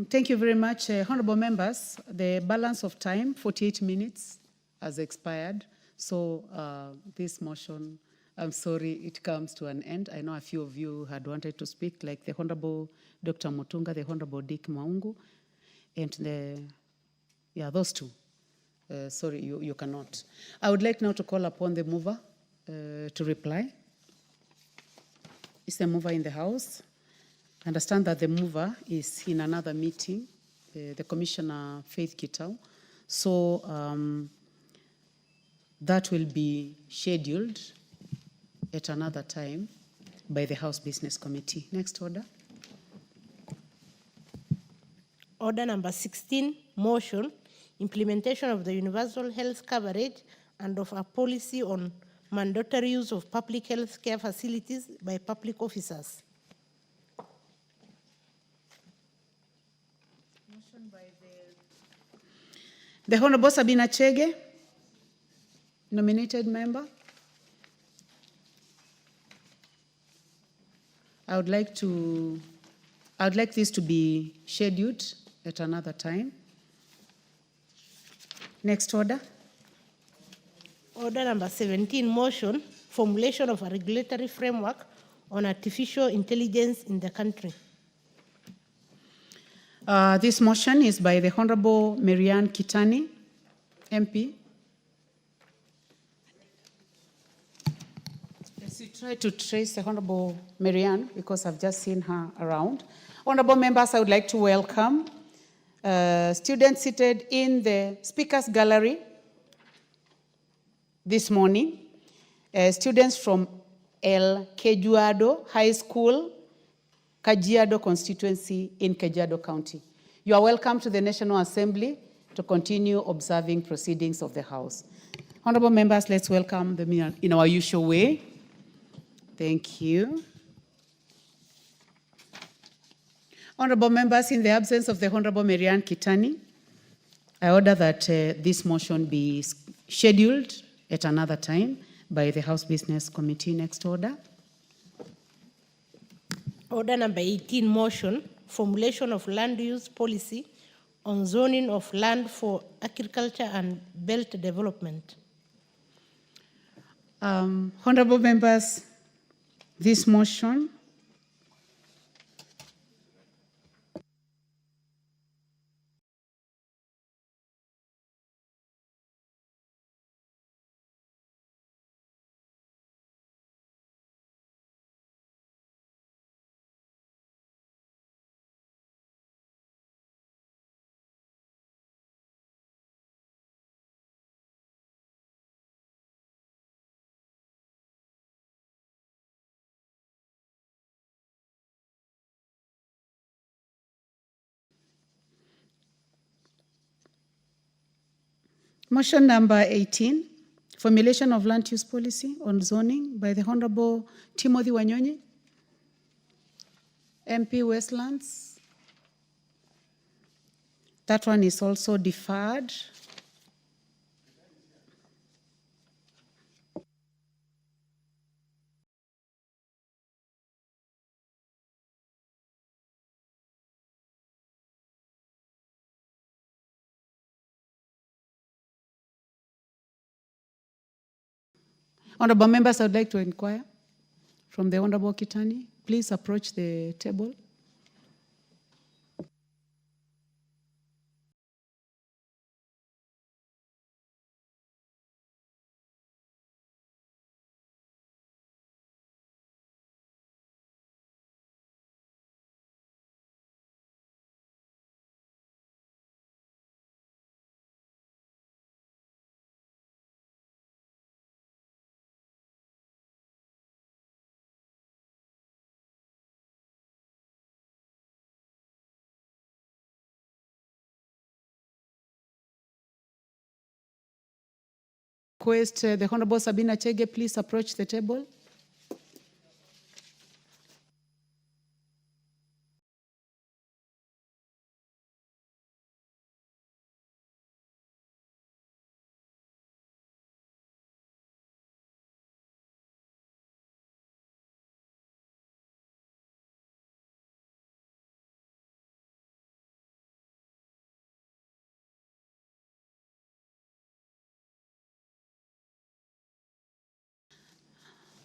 Thank you very much, honorable members. The balance of time, 48 minutes, has expired. So this motion, I'm sorry, it comes to an end. I know a few of you had wanted to speak, like the Honorable Dr. Mutunga, the Honorable Dick Maungu, and those two. Sorry, you cannot. I would like now to call upon the mover to reply. Is the mover in the house? I understand that the mover is in another meeting, the Commissioner Faith Kitau. So that will be scheduled at another time by the House Business Committee. Next order.
Order number 16, motion, implementation of the universal health coverage and of a policy on mandatory use of public health care facilities by public officers.
Motion by the Honorable Sabina Chege, nominated member. I would like this to be scheduled at another time. Next order.
Order number 17, motion, formulation of a regulatory framework on artificial intelligence in the country.
This motion is by the Honorable Marianne Kitani, MP. Yes, we try to trace the Honorable Marianne because I've just seen her around. Honorable members, I would like to welcome students seated in the Speakers Gallery this morning. Students from El Kejuado High School, Kajiado constituency in Kajiado County. You are welcome to the National Assembly to continue observing proceedings of the House. Honorable members, let's welcome them in our usual way. Thank you. Honorable members, in the absence of the Honorable Marianne Kitani, I order that this motion be scheduled at another time by the House Business Committee. Next order.
Order number 18, motion, formulation of land use policy on zoning of land for agriculture and belt development.
Honorable members, this motion motion number 18, formulation of land use policy on zoning by the Honorable Timothy Wanyonyi, MP Westlands. That one is also deferred. Honorable members, I would like to inquire from the Honorable Kitani. Please approach the table. Request the Honorable Sabina Chege, please approach the table.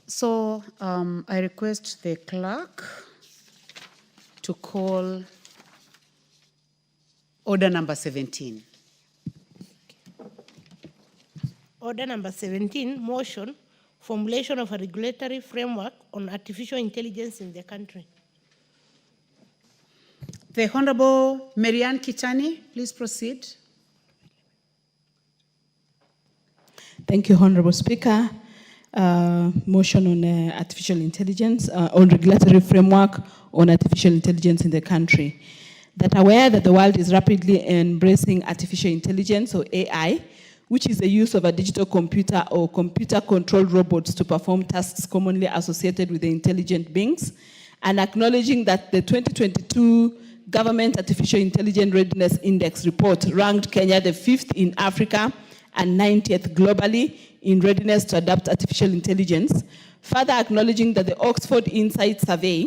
So I request the clerk to call order number 17.
Order number 17, motion, formulation of a regulatory framework on artificial intelligence in the country.
The Honorable Marianne Kitani, please proceed.
Thank you, Honorable Speaker. Motion on artificial intelligence, on regulatory framework on artificial intelligence in the country. That aware that the world is rapidly embracing artificial intelligence, or AI, which is the use of a digital computer or computer-controlled robots to perform tasks commonly associated with the intelligent beings, and acknowledging that the 2022 Government Artificial Intelligence Readiness Index report ranked Kenya the 5th in Africa and 90th globally in readiness to adopt artificial intelligence, further acknowledging that the Oxford Insight Survey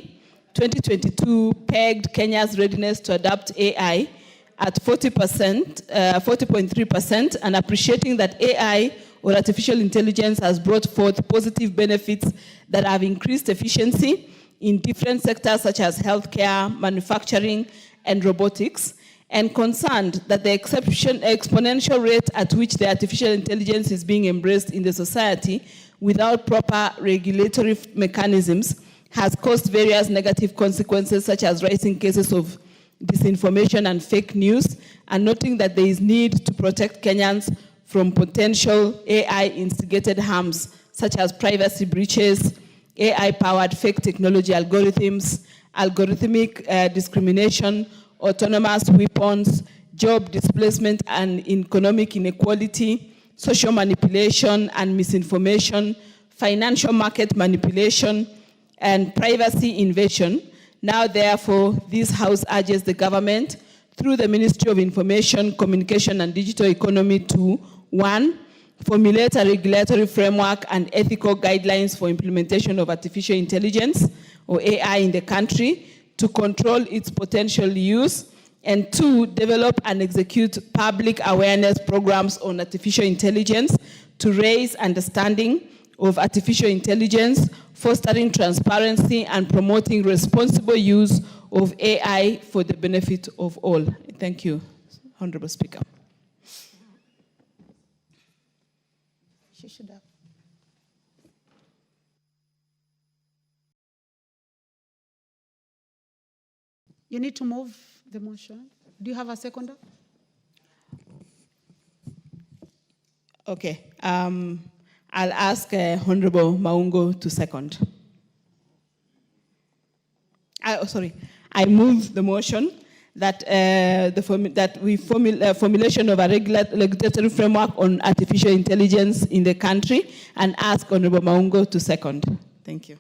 2022 pegged Kenya's readiness to adopt AI at 40.3%, and appreciating that AI, or artificial intelligence, has brought forth positive benefits that have increased efficiency in different sectors such as healthcare, manufacturing, and robotics, and concerned that the exponential rate at which the artificial intelligence is being embraced in the society without proper regulatory mechanisms has caused various negative consequences, such as rising cases of disinformation and fake news, and noting that there is need to protect Kenyans from potential AI-instigated harms, such as privacy breaches, AI-powered fake technology algorithms, algorithmic discrimination, autonomous weapons, job displacement and economic inequality, social manipulation and misinformation, financial market manipulation, and privacy invasion. Now, therefore, this House urges the government, through the Ministry of Information, Communication and Digital Economy, to 1, formulate a regulatory framework and ethical guidelines for implementation of artificial intelligence, or AI, in the country to control its potential use, and 2, develop and execute public awareness programs on artificial intelligence to raise understanding of artificial intelligence, fostering transparency and promoting responsible use of AI for the benefit of all. Thank you, Honorable Speaker.
She should have.
You need to move the motion. Do you have a seconder?
Okay. I'll ask Honorable Maungo to second. I move the motion that formulation of a regulatory framework on artificial intelligence in the country, and ask Honorable Maungo to second. Thank you.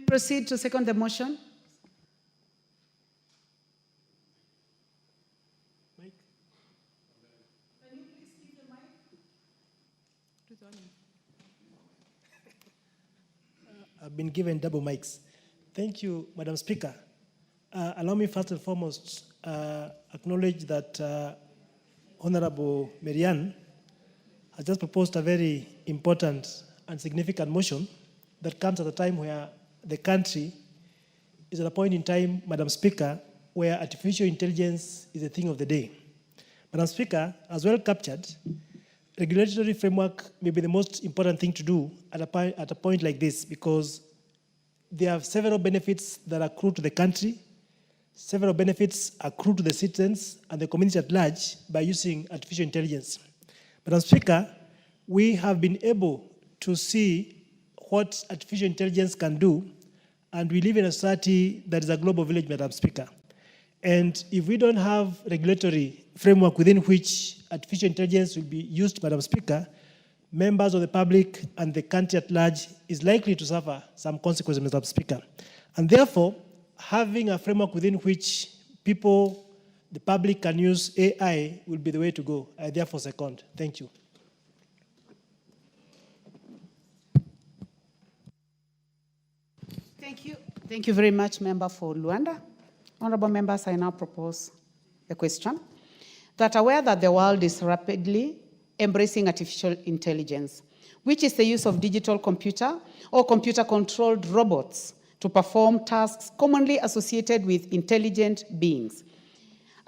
Proceed to second the motion.
I've been given double mics. Thank you, Madam Speaker. Allow me first and foremost acknowledge that Honorable Marianne has just proposed a very important and significant motion that comes at a time where the country is at a point in time, Madam Speaker, where artificial intelligence is a thing of the day. Madam Speaker, as well captured, regulatory framework may be the most important thing to do at a point like this, because there are several benefits that accrue to the country, several benefits accrue to the citizens and the community at large by using artificial intelligence. Madam Speaker, we have been able to see what artificial intelligence can do, and we live in a society that is a global village, Madam Speaker. And if we don't have regulatory framework within which artificial intelligence will be used, Madam Speaker, members of the public and the country at large is likely to suffer some consequences, Madam Speaker. And therefore, having a framework within which people, the public, can use AI will be the way to go. I therefore second. Thank you.
Thank you. Thank you very much, Member for Luanda. Honorable members, I now propose a question. That aware that the world is rapidly embracing artificial intelligence, which is the use of digital computer or computer-controlled robots to perform tasks commonly associated with intelligent beings.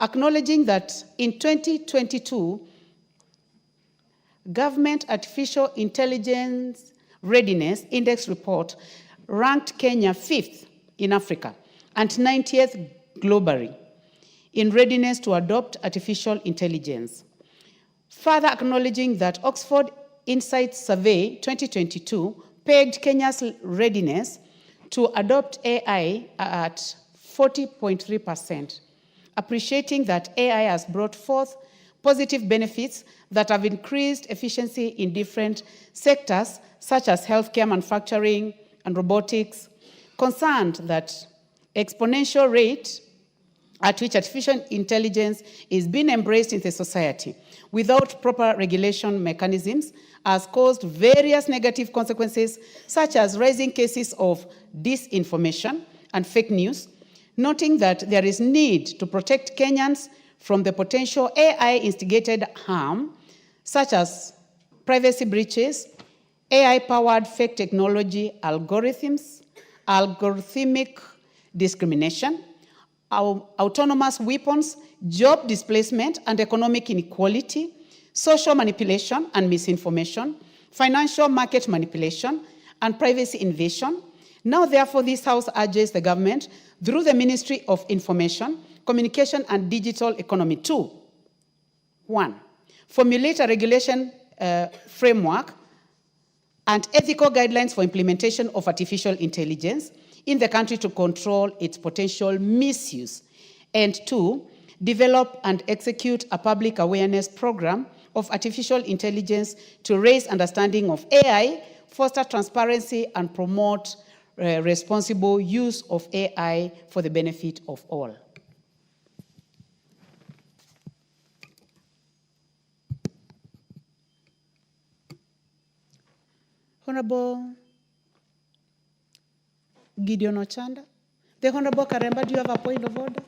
Acknowledging that in 2022, Government Artificial Intelligence Readiness Index report ranked Kenya 5th in Africa and 90th globally in readiness to adopt artificial intelligence. Further acknowledging that Oxford Insights Survey 2022 pegged Kenya's readiness to adopt AI at 40.3%, appreciating that AI has brought forth positive benefits that have increased efficiency in different sectors such as healthcare, manufacturing, and robotics, concerned that exponential rate at which artificial intelligence is being embraced in the society without proper regulation mechanisms has caused various negative consequences, such as rising cases of disinformation and fake news, noting that there is need to protect Kenyans from the potential AI-instigated harm, such as privacy breaches, AI-powered fake technology algorithms, algorithmic discrimination, autonomous weapons, job displacement and economic inequality, social manipulation and misinformation, financial market manipulation, and privacy invasion. Now, therefore, this House urges the government, through the Ministry of Information, Communication and Digital Economy to, 1, formulate a regulation framework and ethical guidelines for implementation of artificial intelligence in the country to control its potential misuse, and 2, develop and execute a public awareness program of artificial intelligence to raise understanding of AI, foster transparency, and promote responsible use of AI for the benefit of all. Honorable Gideon Ochanda. The Honorable Karemba, do you have a point of order?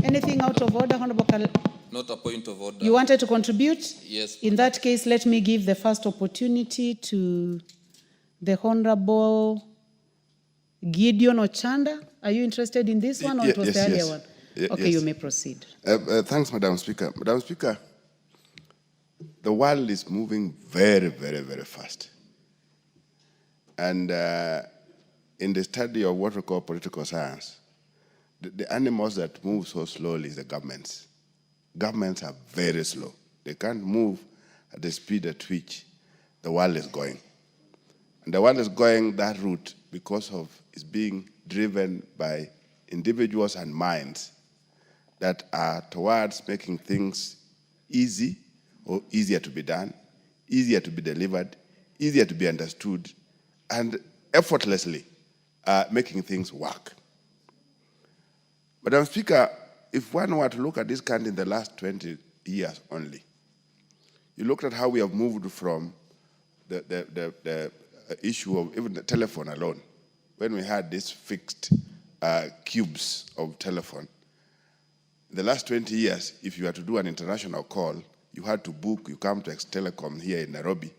Anything out of order, Honorable Karemba?
Not a point of order.
You wanted to contribute?
Yes.
In that case, let me give the first opportunity to the Honorable Gideon Ochanda. Are you interested in this one, or it was the earlier one? Okay, you may proceed.
Thanks, Madam Speaker. Madam Speaker, the world is moving very, very, very fast. And in the study of what we call political science, the animals that move so slowly is the governments. Governments are very slow. They can't move at the speed at which the world is going. And the world is going that route because of it's being driven by individuals and minds that are towards making things easy or easier to be done, easier to be delivered, easier to be understood, and effortlessly making things work. Madam Speaker, if one were to look at this country in the last 20 years only, you looked at how we have moved from the issue of even the telephone alone, when we had these fixed cubes of telephone. the last 20 years, if you were to do an international call, you had to book, you come to Ex-Telecom here in Nairobi,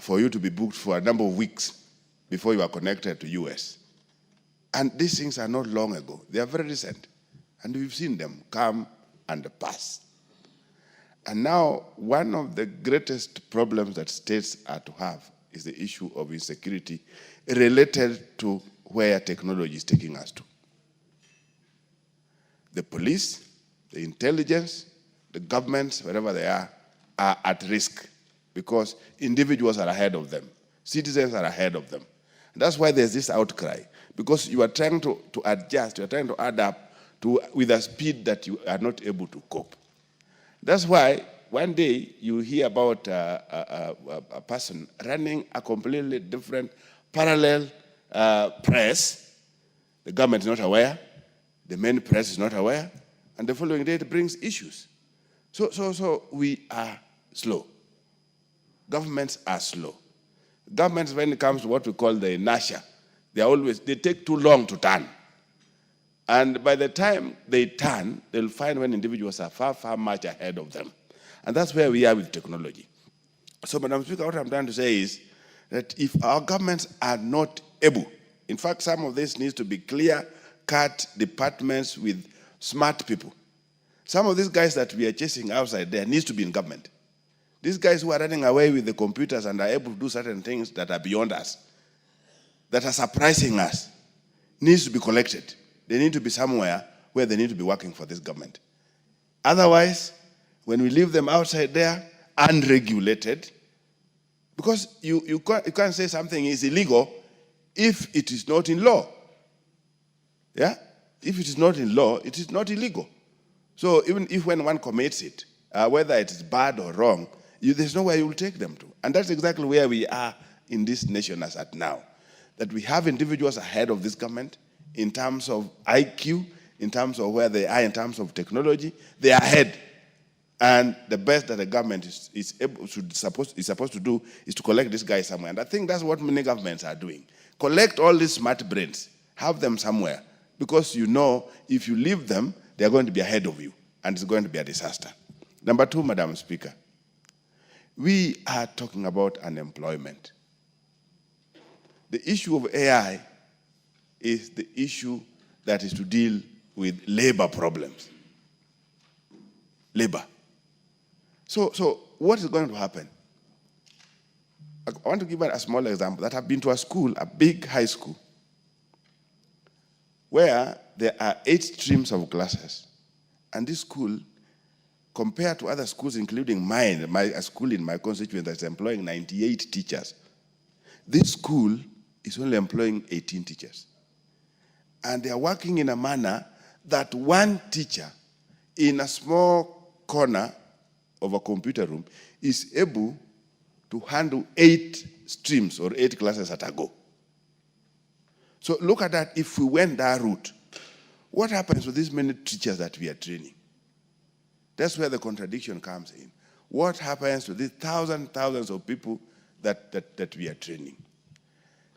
for you to be booked for a number of weeks before you are connected to US. And these things are not long ago. They are very recent. And we've seen them come and pass. And now, one of the greatest problems that states are to have is the issue of insecurity related to where technology is taking us to. The police, the intelligence, the governments, wherever they are at risk because individuals are ahead of them. Citizens are ahead of them. And that's why there's this outcry, because you are trying to adjust, you are trying to adapt with a speed that you are not able to cope. That's why one day you hear about a person running a completely different parallel press. The government is not aware, the main press is not aware, and the following day it brings issues. So we are slow. Governments are slow. Governments, when it comes to what we call the inertia, they take too long to turn. And by the time they turn, they'll find when individuals are far, far much ahead of them. And that's where we are with technology. So, Madam Speaker, what I'm trying to say is that if our governments are not able, in fact, some of this needs to be clear-cut departments with smart people. Some of these guys that we are chasing outside there needs to be in government. These guys who are running away with the computers and are able to do certain things that are beyond us, that are surprising us, needs to be collected. They need to be somewhere where they need to be working for this government. Otherwise, when we leave them outside there, unregulated, because you can't say something is illegal if it is not in law. Yeah? If it is not in law, it is not illegal. So even if when one commits it, whether it is bad or wrong, there's nowhere you will take them to. And that's exactly where we are in this nation as at now. That we have individuals ahead of this government in terms of IQ, in terms of where they are, in terms of technology. They are ahead. And the best that the government is supposed to do is to collect these guys somewhere. And I think that's what many governments are doing. Collect all these smart brains, have them somewhere. Because you know, if you leave them, they are going to be ahead of you. And it's going to be a disaster. Number two, Madam Speaker, we are talking about unemployment. The issue of AI is the issue that is to deal with labor problems. Labor. So what is going to happen? I want to give a small example that I've been to a school, a big high school, where there are 8 streams of classes. And this school, compared to other schools, including mine, a school in my constituency that's employing 98 teachers, this school is only employing 18 teachers. And they are working in a manner that one teacher in a small corner of a computer room is able to handle 8 streams or 8 classes at a go. So look at that. If we went that route, what happens with these many teachers that we are training? That's where the contradiction comes in. What happens to these thousands of people that we are training?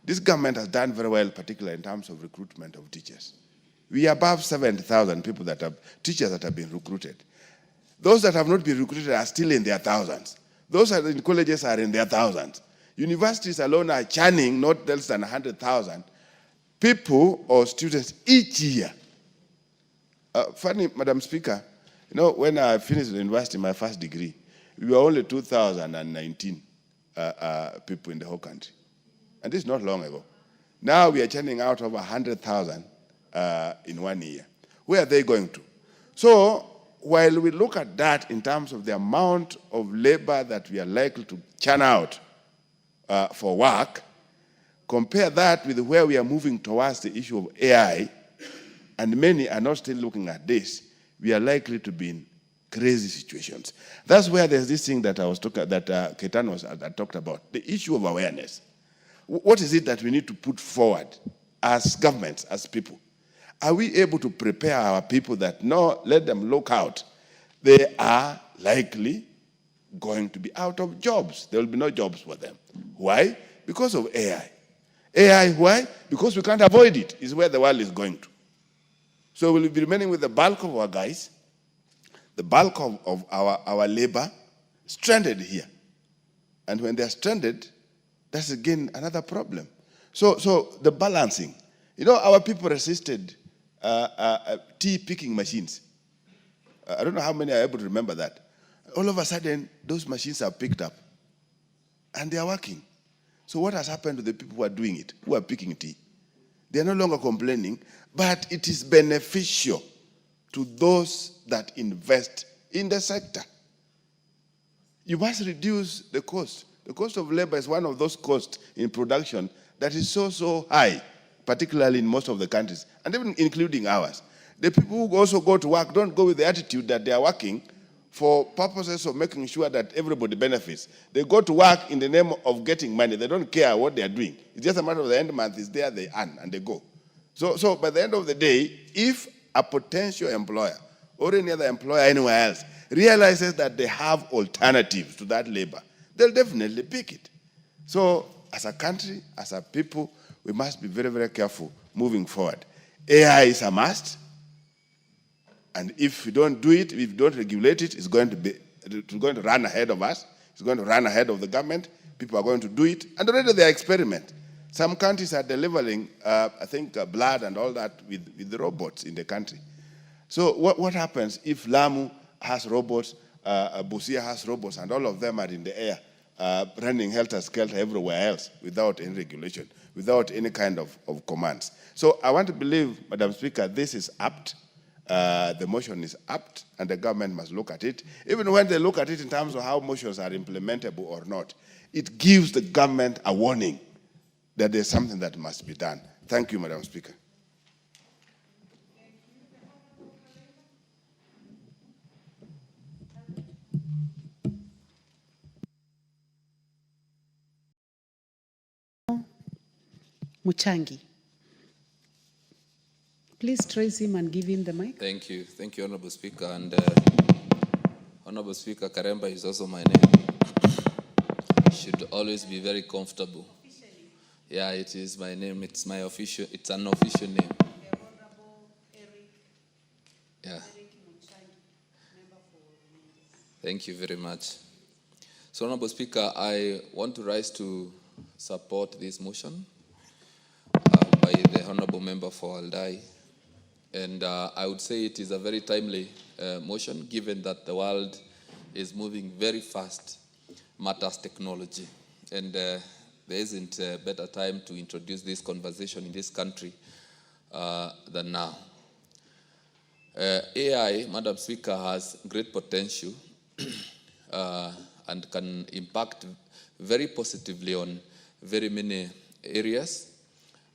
This government has done very well, particularly in terms of recruitment of teachers. We are above 70,000 people teachers that have been recruited. Those that have not been recruited are still in their thousands. Those that are in colleges are in their thousands. Universities alone are churning not less than 100,000 people or students each year. Funny, Madam Speaker, you know, when I finished the university, my first degree, we were only 2,019 people in the whole country. And this is not long ago. Now we are churning out over 100,000 in 1 year. Where are they going to? So while we look at that in terms of the amount of labor that we are likely to churn out for work, compare that with where we are moving towards the issue of AI, and many are not still looking at this, we are likely to be in crazy situations. That's where there's this thing that I was talking, that Ketan talked about, the issue of awareness. What is it that we need to put forward as governments, as people? Are we able to prepare our people that, no, let them look out? They are likely going to be out of jobs. There will be no jobs for them. Why? Because of AI. AI, why? Because we can't avoid it, is where the world is going to. So we'll be remaining with the bulk of our guys the bulk of our labor stranded here. And when they're stranded, that's again another problem. So the balancing. You know, our people resisted tea picking machines. I don't know how many are able to remember that. All of a sudden, those machines are picked up and they are working. So what has happened to the people who are doing it, who are picking tea? They are no longer complaining, but it is beneficial to those that invest in the sector. You must reduce the cost. The cost of labor is one of those costs in production that is so high, particularly in most of the countries, and even including ours. The people who also go to work don't go with the attitude that they are working for purposes of making sure that everybody benefits. They go to work in the name of getting money. They don't care what they are doing. It's just a matter of the end month is there, they earn, and they go. So by the end of the day, if a potential employer or any other employer anywhere else realizes that they have alternatives to that labor, they'll definitely pick it. So as a country, as a people, we must be very, very careful moving forward. AI is a must. And if we don't do it, if we don't regulate it, it's going to run ahead of us. It's going to run ahead of the government. People are going to do it. And already they are experimenting. Some countries are delivering, I think, blood and all that with the robots in the country. So what happens if Lamu has robots, Busia has robots, and all of them are in the air, running helter-skelter everywhere else without any regulation, without any kind of commands? So I want to believe, Madam Speaker, this is apt. The motion is apt, and the government must look at it. Even when they look at it in terms of how motions are implementable or not, it gives the government a warning that there's something that must be done. Thank you, Madam Speaker.
Muchangi. Please trace him and give him the mic.
Thank you, Honorable Speaker. And Honorable Speaker, Karemba is also my name. Should always be very comfortable. Yeah, it is my name. It's my official. It's an official name. Yeah. Thank you very much. So, Honorable Speaker, I want to rise to support this motion by the Honorable Member for Aldai. And I would say it is a very timely motion, given that the world is moving very fast, matters technology. And there isn't a better time to introduce this conversation in this country than now. AI, Madam Speaker, has great potential and can impact very positively on very many areas.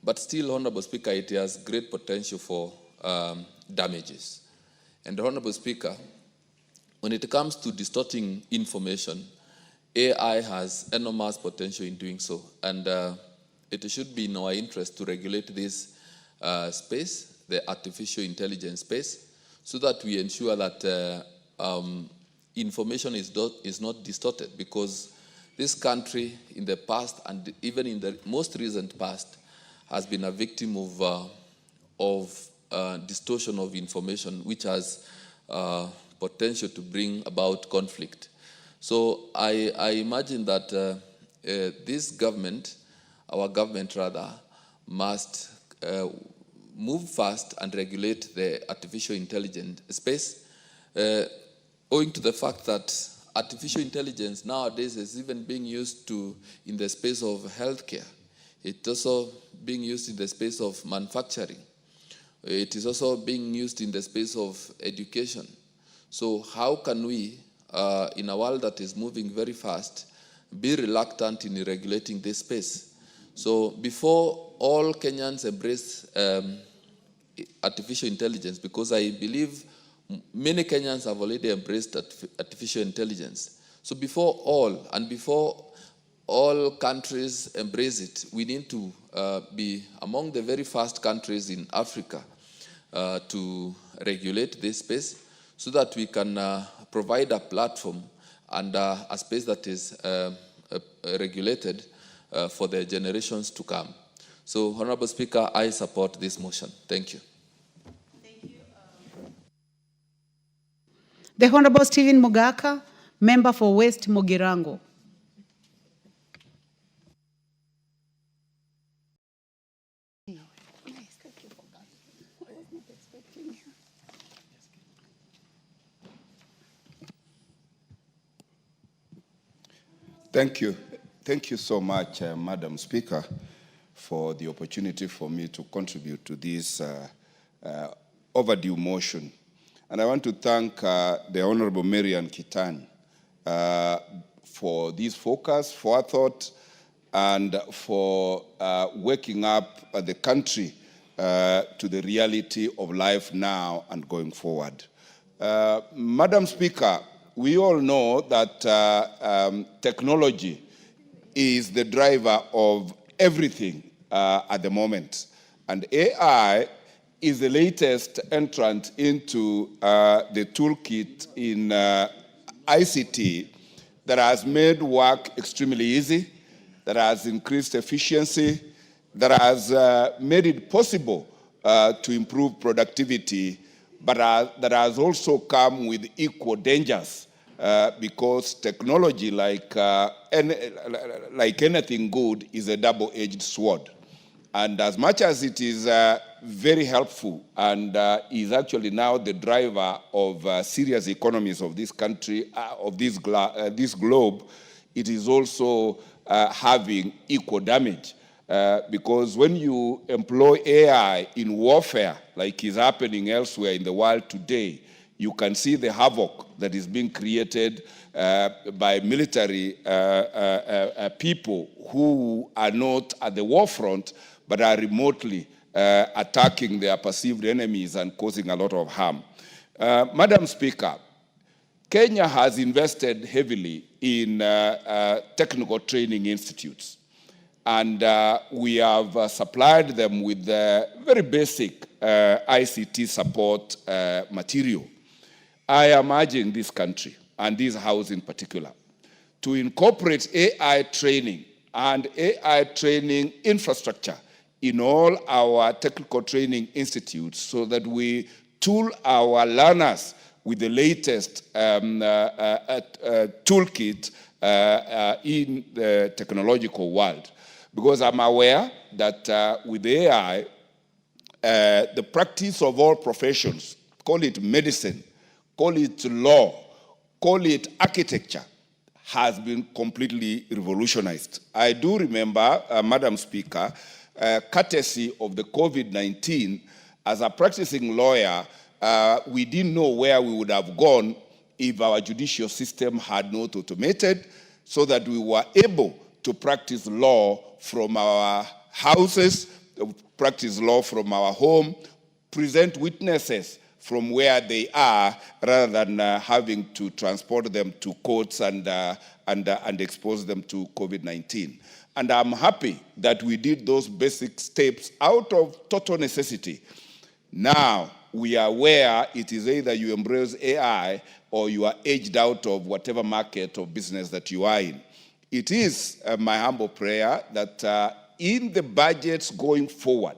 But still, Honorable Speaker, it has great potential for damages. And Honorable Speaker, when it comes to distorting information, AI has enormous potential in doing so. And it should be in our interest to regulate this space, the artificial intelligence space, so that we ensure that information is not distorted, because this country in the past and even in the most recent past has been a victim of distortion of information, which has potential to bring about conflict. So I imagine that this government, our government rather, must move fast and regulate the artificial intelligence space, owing to the fact that artificial intelligence nowadays is even being used in the space of healthcare. It's also being used in the space of manufacturing. It is also being used in the space of education. So how can we, in a world that is moving very fast, be reluctant in regulating this space? So before all Kenyans embrace artificial intelligence, because I believe many Kenyans have already embraced artificial intelligence. So before all countries embrace it, we need to be among the very first countries in Africa to regulate this space, so that we can provide a platform and a space that is regulated for the generations to come. So, Honorable Speaker, I support this motion. Thank you.
The Honorable Stephen Mugaka, member for West Mogirango.
Thank you. Thank you so much, Madam Speaker, for the opportunity for me to contribute to this overdue motion. And I want to thank the Honorable Marian Kitani for this focus, forethought, and for waking up the country to the reality of life now and going forward. Madam Speaker, we all know that technology is the driver of everything at the moment. And AI is the latest entrant into the toolkit in ICT that has made work extremely easy, that has increased efficiency, that has made it possible to improve productivity, but that has also come with equal dangers because technology, like anything good, is a double-edged sword. And as much as it is very helpful and is actually now the driver of serious economies of this country, of this globe, it is also having equal damage. Because when you employ AI in warfare, like is happening elsewhere in the world today, you can see the havoc that is being created by military people who are not at the war front, but are remotely attacking their perceived enemies and causing a lot of harm. Madam Speaker, Kenya has invested heavily in technical training institutes. And we have supplied them with very basic ICT support material. I am urging this country, and this House in particular, to incorporate AI training and AI training infrastructure in all our technical training institutes so that we tool our learners with the latest toolkit in the technological world. Because I'm aware that with AI, the practice of all professions, call it medicine, call it law, call it architecture, has been completely revolutionized. I do remember, Madam Speaker, courtesy of the COVID-19, as a practicing lawyer, we didn't know where we would have gone if our judicial system had not automated, so that we were able to practice law from our houses, practice law from our home, present witnesses from where they are, rather than having to transport them to courts and expose them to COVID-19. And I'm happy that we did those basic steps out of total necessity. Now we are where it is either you embrace AI or you are edged out of whatever market or business that you are in. It is my humble prayer that in the budgets going forward,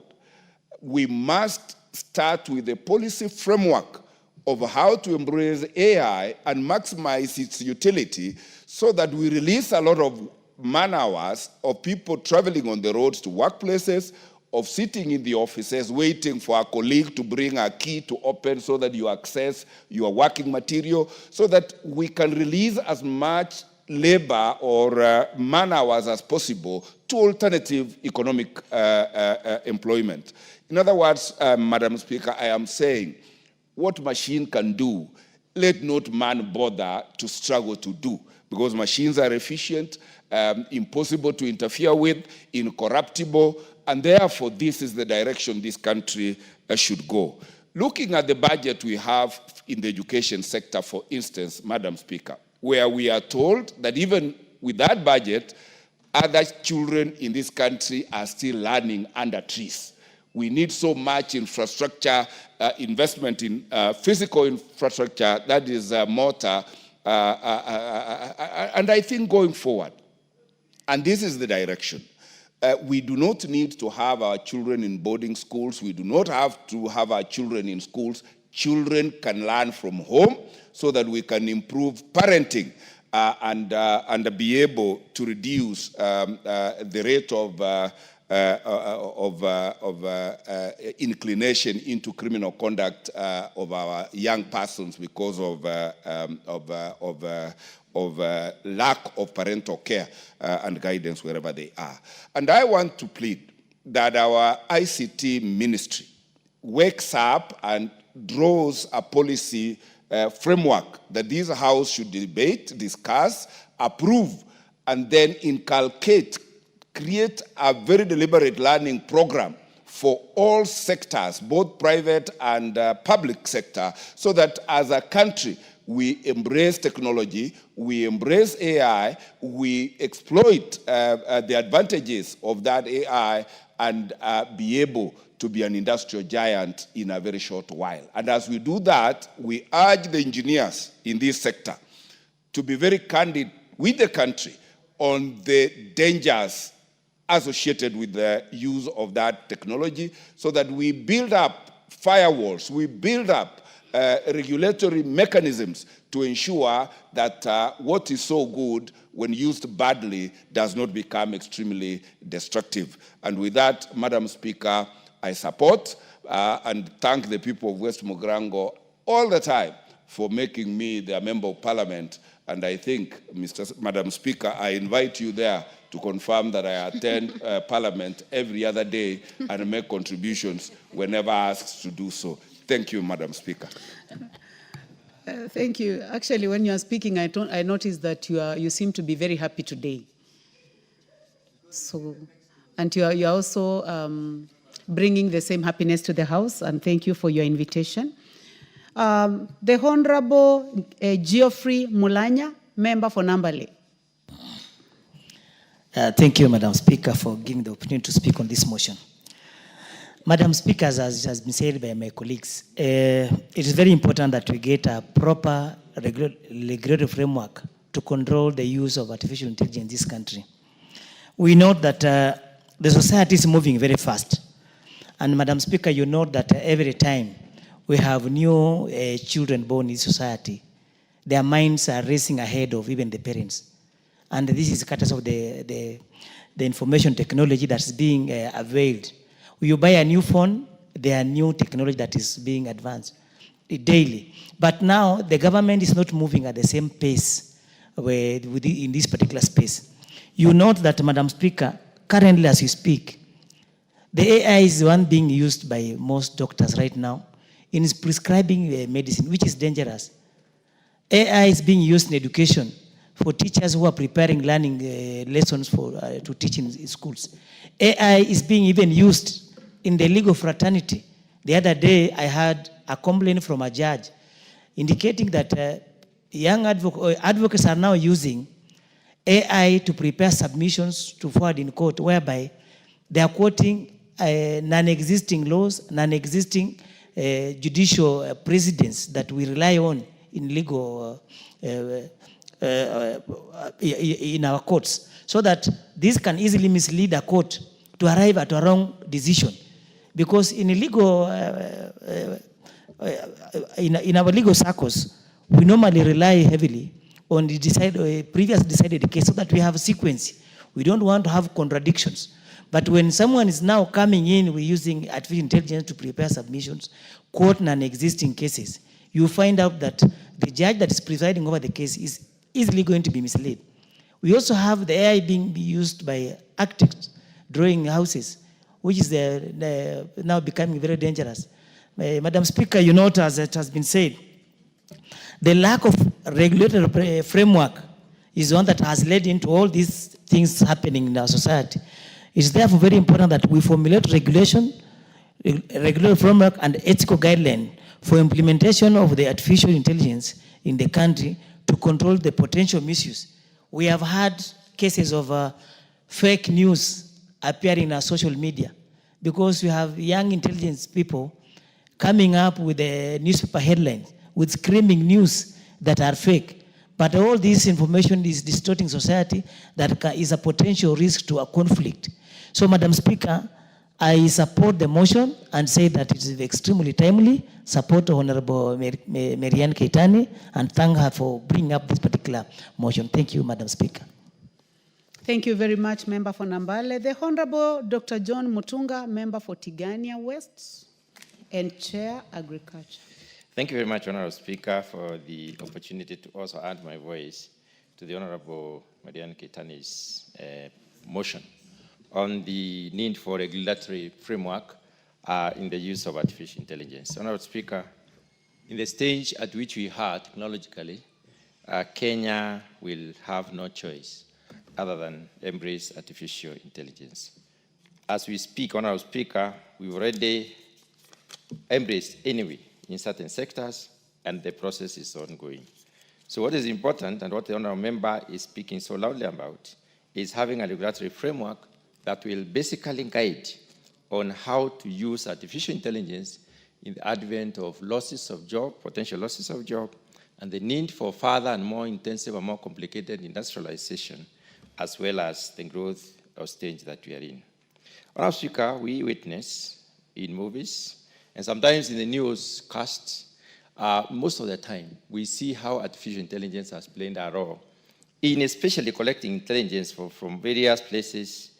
we must start with a policy framework of how to embrace AI and maximize its utility so that we release a lot of man-hours of people traveling on the roads to workplaces, of sitting in the offices waiting for a colleague to bring a key to open so that you access your working material, so that we can release as much labor or man-hours as possible to alternative economic employment. In other words, Madam Speaker, I am saying what machine can do, let not man bother to struggle to do, because machines are efficient, impossible to interfere with, incorruptible, and therefore this is the direction this country should go. Looking at the budget we have in the education sector, for instance, Madam Speaker, where we are told that even with that budget, other children in this country are still learning under trees. We need so much infrastructure, investment in physical infrastructure, that is mortar, and I think going forward, and this is the direction, we do not need to have our children in boarding schools. We do not have to have our children in schools. children can learn from home so that we can improve parenting and be able to reduce the rate of inclination into criminal conduct of our young persons because of lack of parental care and guidance wherever they are. And I want to plead that our ICT ministry wakes up and draws a policy framework that this House should debate, discuss, approve, and then inculcate, create a very deliberate learning program for all sectors, both private and public sector, so that as a country, we embrace technology, we embrace AI, we exploit the advantages of that AI and be able to be an industrial giant in a very short while. And as we do that, we urge the engineers in this sector to be very candid with the country on the dangers associated with the use of that technology so that we build up firewalls, we build up regulatory mechanisms to ensure that what is so good when used badly does not become extremely destructive. And with that, Madam Speaker, I support and thank the people of West Mogrango all the time for making me their member of parliament. And I think, Madam Speaker, I invite you there to confirm that I attend parliament every other day and make contributions whenever asked to do so. Thank you, Madam Speaker.
Thank you. Actually, when you are speaking, I noticed that you seem to be very happy today. So, and you are also bringing the same happiness to the House, and thank you for your invitation. The Honorable Geoffrey Mulanya, member for Nambale.
Thank you, Madam Speaker, for giving the opportunity to speak on this motion. Madam Speaker, as has been said by my colleagues, it is very important that we get a proper regulatory framework to control the use of artificial intelligence in this country. We know that the society is moving very fast. And Madam Speaker, you know that every time we have new children born in society, their minds are racing ahead of even the parents. And this is courtesy of the information technology that's being availed. When you buy a new phone, there are new technology that is being advanced daily. But now the government is not moving at the same pace in this particular space. You note that, Madam Speaker, currently as you speak, the AI is the one being used by most doctors right now in prescribing medicine, which is dangerous. AI is being used in education for teachers who are preparing learning lessons to teach in schools. AI is being even used in the legal fraternity. The other day, I had a complaint from a judge indicating that young advocates are now using AI to prepare submissions to forward in court, whereby they are quoting non-existing laws, non-existing judicial precedents that we rely on in legal, in our courts, so that this can easily mislead a court to arrive at a wrong decision. Because in a legal, in our legal circles, we normally rely heavily on the previous decided case so that we have a sequence. We don't want to have contradictions. But when someone is now coming in, we're using artificial intelligence to prepare submissions, quote non-existing cases, you find out that the judge that is presiding over the case is easily going to be misled. We also have the AI being used by architects drawing houses, which is now becoming very dangerous. Madam Speaker, you note, as it has been said, the lack of regulatory framework is one that has led into all these things happening in our society. It's therefore very important that we formulate regulatory framework and ethical guidelines for implementation of the artificial intelligence in the country to control the potential misuse. We have had cases of fake news appearing on social media because we have young intelligence people coming up with the newspaper headlines with screaming news that are fake. But all this information is distorting society that is a potential risk to a conflict. So, Madam Speaker, I support the motion and say that it is extremely timely. Support Honorable Marianne Keitany and thank her for bringing up this particular motion. Thank you, Madam Speaker.
Thank you very much, Member for Nambale. The Honorable Dr. John Mutunga, Member for Tigania West and Chair Agriculture.
Thank you very much, Honorable Speaker, for the opportunity to also add my voice to the Honorable Marianne Keitany's motion on the need for regulatory framework in the use of artificial intelligence. Honorable Speaker, in the stage at which we are technologically, Kenya will have no choice other than embrace artificial intelligence. As we speak, Honorable Speaker, we've already embraced anyway in certain sectors, and the process is ongoing. So what is important, and what the Honorable Member is speaking so loudly about, is having a regulatory framework that will basically guide on how to use artificial intelligence in the advent of losses of job, potential losses of job, and the need for further and more intensive and more complicated industrialization, as well as the growth of stage that we are in. Honorable Speaker, we witness in movies, and sometimes in the newscasts, most of the time, we see how artificial intelligence has played a role in especially collecting intelligence from various places,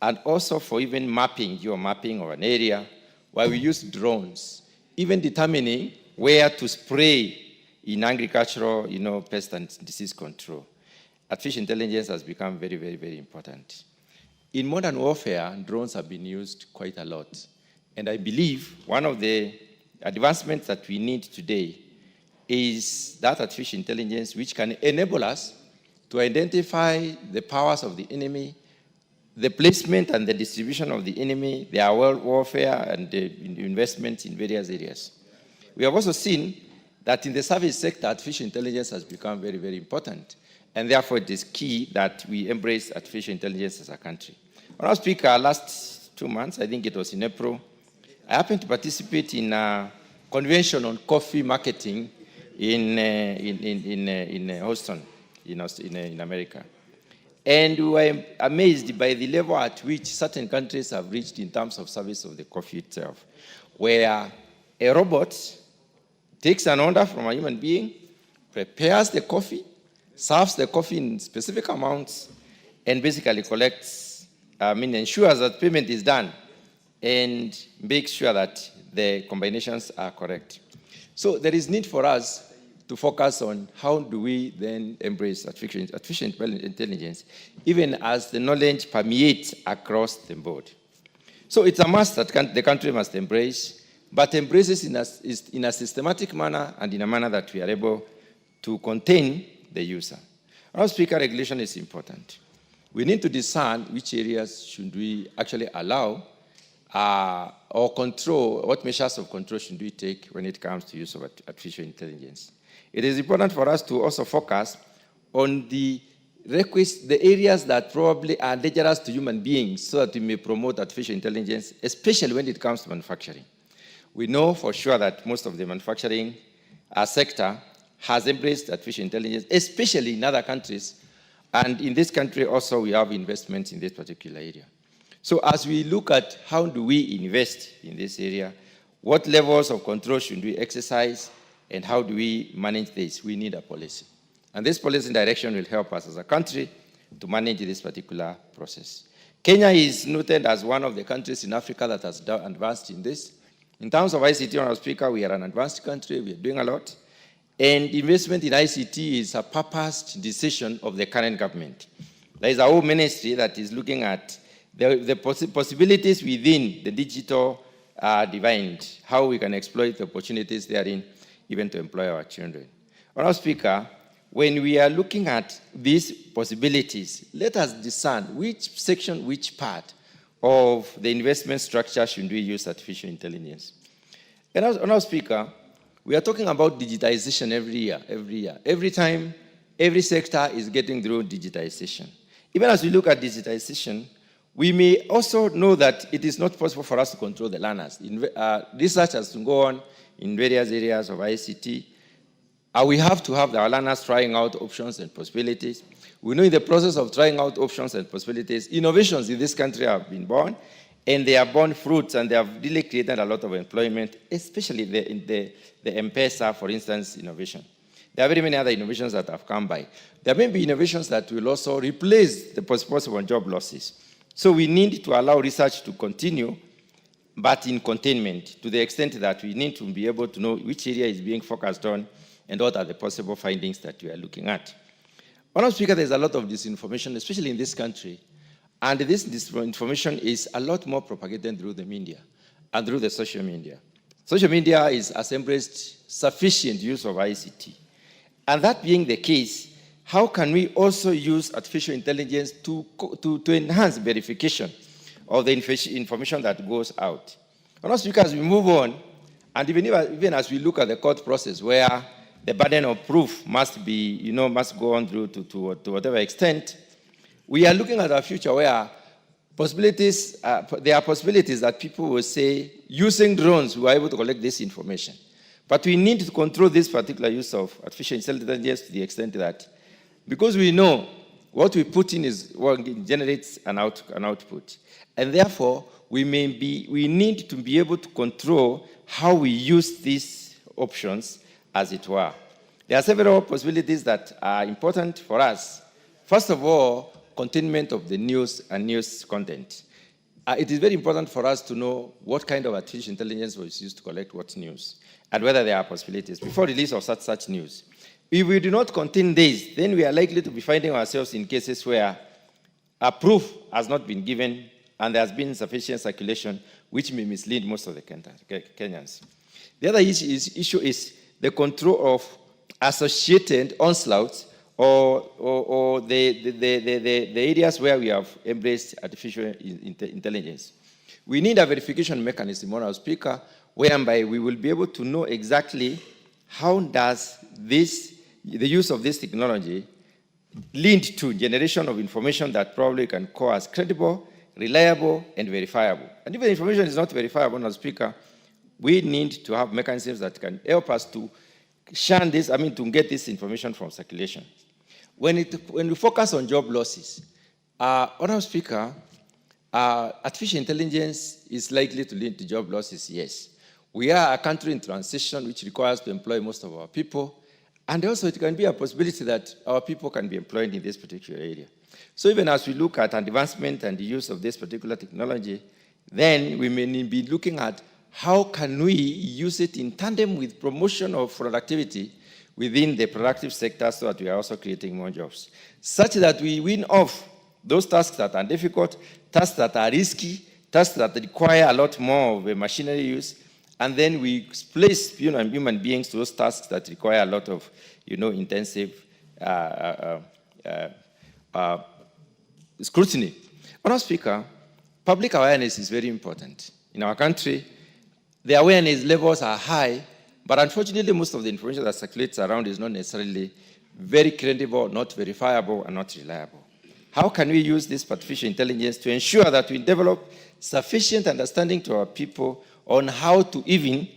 and also for even mapping, geomapping of an area, where we use drones, even determining where to spray in agricultural, pest and disease control. Artificial intelligence has become very, very, very important. In modern warfare, drones have been used quite a lot. And I believe one of the advancements that we need today is that artificial intelligence which can enable us to identify the powers of the enemy, the placement and the distribution of the enemy, their world warfare, and the investments in various areas. We have also seen that in the service sector, artificial intelligence has become very, very important. And therefore, it is key that we embrace artificial intelligence as a country. Honorable Speaker, last 2 months, I think it was in April, I happened to participate in a convention on coffee marketing in Houston, in America. And we were amazed by the level at which certain countries have reached in terms of service of the coffee itself, where a robot takes an order from a human being, prepares the coffee, serves the coffee in specific amounts, and basically ensures that payment is done, and makes sure that the combinations are correct. So there is need for us to focus on how do we then embrace artificial intelligence, even as the knowledge permeates across the board. So it's a must that the country must embrace, but embraces in a systematic manner and in a manner that we are able to contain the user. Our Speaker, regulation is important. We need to discern which areas should we actually allow or control, what measures of control should we take when it comes to use of artificial intelligence. It is important for us to also focus on the areas that probably are dangerous to human beings so that we may promote artificial intelligence, especially when it comes to manufacturing. We know for sure that most of the manufacturing sector has embraced artificial intelligence, especially in other countries. And in this country also, we have investments in this particular area. So as we look at how do we invest in this area, what levels of control should we exercise, and how do we manage this? We need a policy. And this policy direction will help us as a country to manage this particular process. Kenya is noted as one of the countries in Africa that has advanced in this. In terms of ICT, Honorable Speaker, we are an advanced country. We are doing a lot. And investment in ICT is a purposed decision of the current government. There is a whole ministry that is looking at the possibilities within the digital divide, how we can exploit the opportunities therein, even to employ our children. Honorable Speaker, when we are looking at these possibilities, let us discern which section, which part of the investment structure should we use artificial intelligence. And Honorable Speaker, we are talking about digitization every year. Every time, every sector is getting through digitization. Even as we look at digitization, we may also know that it is not possible for us to control the learners. Research has to go on in various areas of ICT. We have to have our learners trying out options and possibilities. We know in the process of trying out options and possibilities, innovations in this country have been born, and they are borne fruits, and they have really created a lot of employment, especially the M-Pesa, for instance, innovation. There are very many other innovations that have come by. There may be innovations that will also replace the possible job losses. So we need to allow research to continue, but in containment, to the extent that we need to be able to know which area is being focused on and what are the possible findings that we are looking at. Madam Speaker, there's a lot of disinformation, especially in this country, and this disinformation is a lot more propagated through the media and through the social media. Social media has embraced sufficient use of ICT. And that being the case, how can we also use artificial intelligence to enhance verification of the information that goes out? Madam Speaker, as we move on, and even as we look at the court process where the burden of proof must be, must go on through to whatever extent, we are looking at a future where there are possibilities that people will say, using drones, we are able to collect this information. But we need to control this particular use of artificial intelligence to the extent that, because we know what we put in is what generates an output. And therefore, we need to be able to control how we use these options, as it were. There are several possibilities that are important for us. First of all, containment of the news and news content. It is very important for us to know what kind of artificial intelligence was used to collect what news, and whether there are possibilities before release of such news. If we do not contain this, then we are likely to be finding ourselves in cases where a proof has not been given and there has been sufficient circulation, which may mislead most of the Kenyans. The other issue is the control of associated onslaughts or the areas where we have embraced artificial intelligence. We need a verification mechanism, Madam Speaker, whereby we will be able to know exactly how does the use of this technology lead to generation of information that probably can call as credible, reliable, and verifiable. And if the information is not verifiable, Madam Speaker, we need to have mechanisms that can help us to shun this, to get this information from circulation. When we focus on job losses, Madam Speaker, artificial intelligence is likely to lead to job losses, yes. We are a country in transition which requires to employ most of our people, and also it can be a possibility that our people can be employed in this particular area. So even as we look at advancement and the use of this particular technology, then we may be looking at how can we use it in tandem with promotion of productivity within the productive sector so that we are also creating more jobs, such that we win off those tasks that are difficult, tasks that are risky, tasks that require a lot more of machinery use, and then we place human beings to those tasks that require a lot of intensive scrutiny. Madam Speaker, public awareness is very important. In our country, the awareness levels are high, but unfortunately, most of the information that circulates around is not necessarily very credible, not verifiable, and not reliable. How can we use this artificial intelligence to ensure that we develop sufficient understanding to our people on how to even